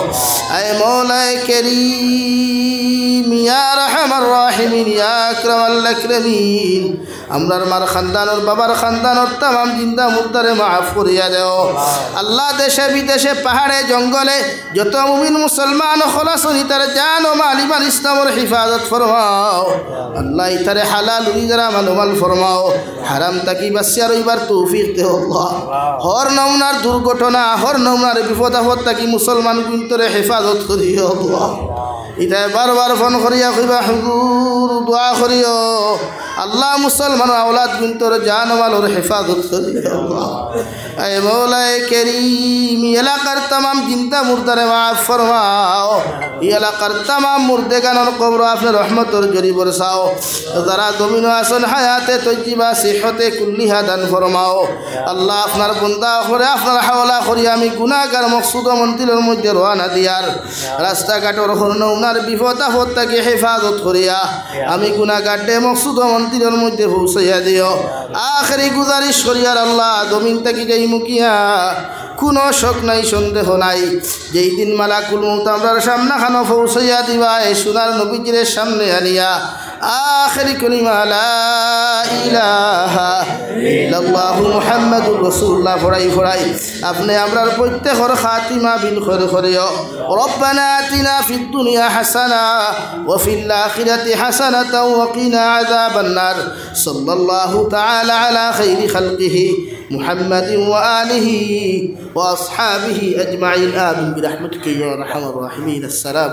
আয় মওলায়ে করিম ইয়া আরহামার রাহিমিন ইয়া আকরামাল আকরামিন আমরার মার খানদানোর বাবার খানদানোর তাম জিন্দা মুর্দারে মাফ করিয়া দেও আল্লাহ দেশে বিদেশে পাহাড়ে জঙ্গলে যত মুমিন মুসলমান খলাসনি তার জান ও মাল ইমান ইসলামের হিফাজত ফরমাও আল্লাহ ইতারে হালাল উইজারা মালুমাল ফরমাও হারাম তাকি বাসিয়া রইবার তৌফিক দেও আল্লাহ হর নমুনার দুর্ঘটনা হর নমুনার বিপদ আপদ তাকি মুসলমান গুন্তরে হেফাজত করিও আল্লাহ ইতায় বারবার ফোন করিয়া কইবা হুজুর দোয়া করিও আল্লাহ মুসলমান আওলাদ গুন্তর জান মালর হেফাজত করিও আল্লাহ এ মৌলায়ে করিম এলাকার तमाम জিন্দা মুর্দারে মাফ ফরমাও এলাকার तमाम মুর্দেগানের কবর আপনার রহমতের জরি বরসাও যারা জমিন আসন হায়াতে তজ্জিবা সিহতে কুল্লিহা দান ফরমাও আল্লাহ আপনার বন্দা করে আপনার হাওলা করি আমি গুনাহগার মকসুদ মন্দিরের মধ্যে রওনা দিয়ার রাস্তাঘাটের হরনৌনার বিপদ আপদ থেকে হেফাজত করিয়া আমি গুনাহগারে মকসুদ মন্দিরের মধ্যে পৌঁছাইয়া দিও আখেরি গুজারিশ করিয়ার আল্লাহ জমিন থেকে যাই মুকিয়া কোনো শোক নাই সন্দেহ নাই যেই দিন মালাকুল মউত আমরার সামনে খানো পৌঁছাইয়া দিবা এই সোনার নবীজির সামনে আনিয়া আখেরি কলিমা লা ইলাহা ইল্লাল্লাহু মুহাম্মাদুর রাসূলুল্লাহ ফড়াই আপনি আমরার প্রত্যেকর খাতিমা বিল খৈর করিও রব্বানা আতিনা ফিদ দুনিয়া হাসানা ওয়া ফিল আখিরাতি হাসানাতাও ওয়া কিনা আযাবান নার সাল্লাল্লাহু তাআলা আলা খাইরি খালকিহি محمد وآله وأصحابه أجمعين آمين برحمتك يا أرحم الراحمين السلام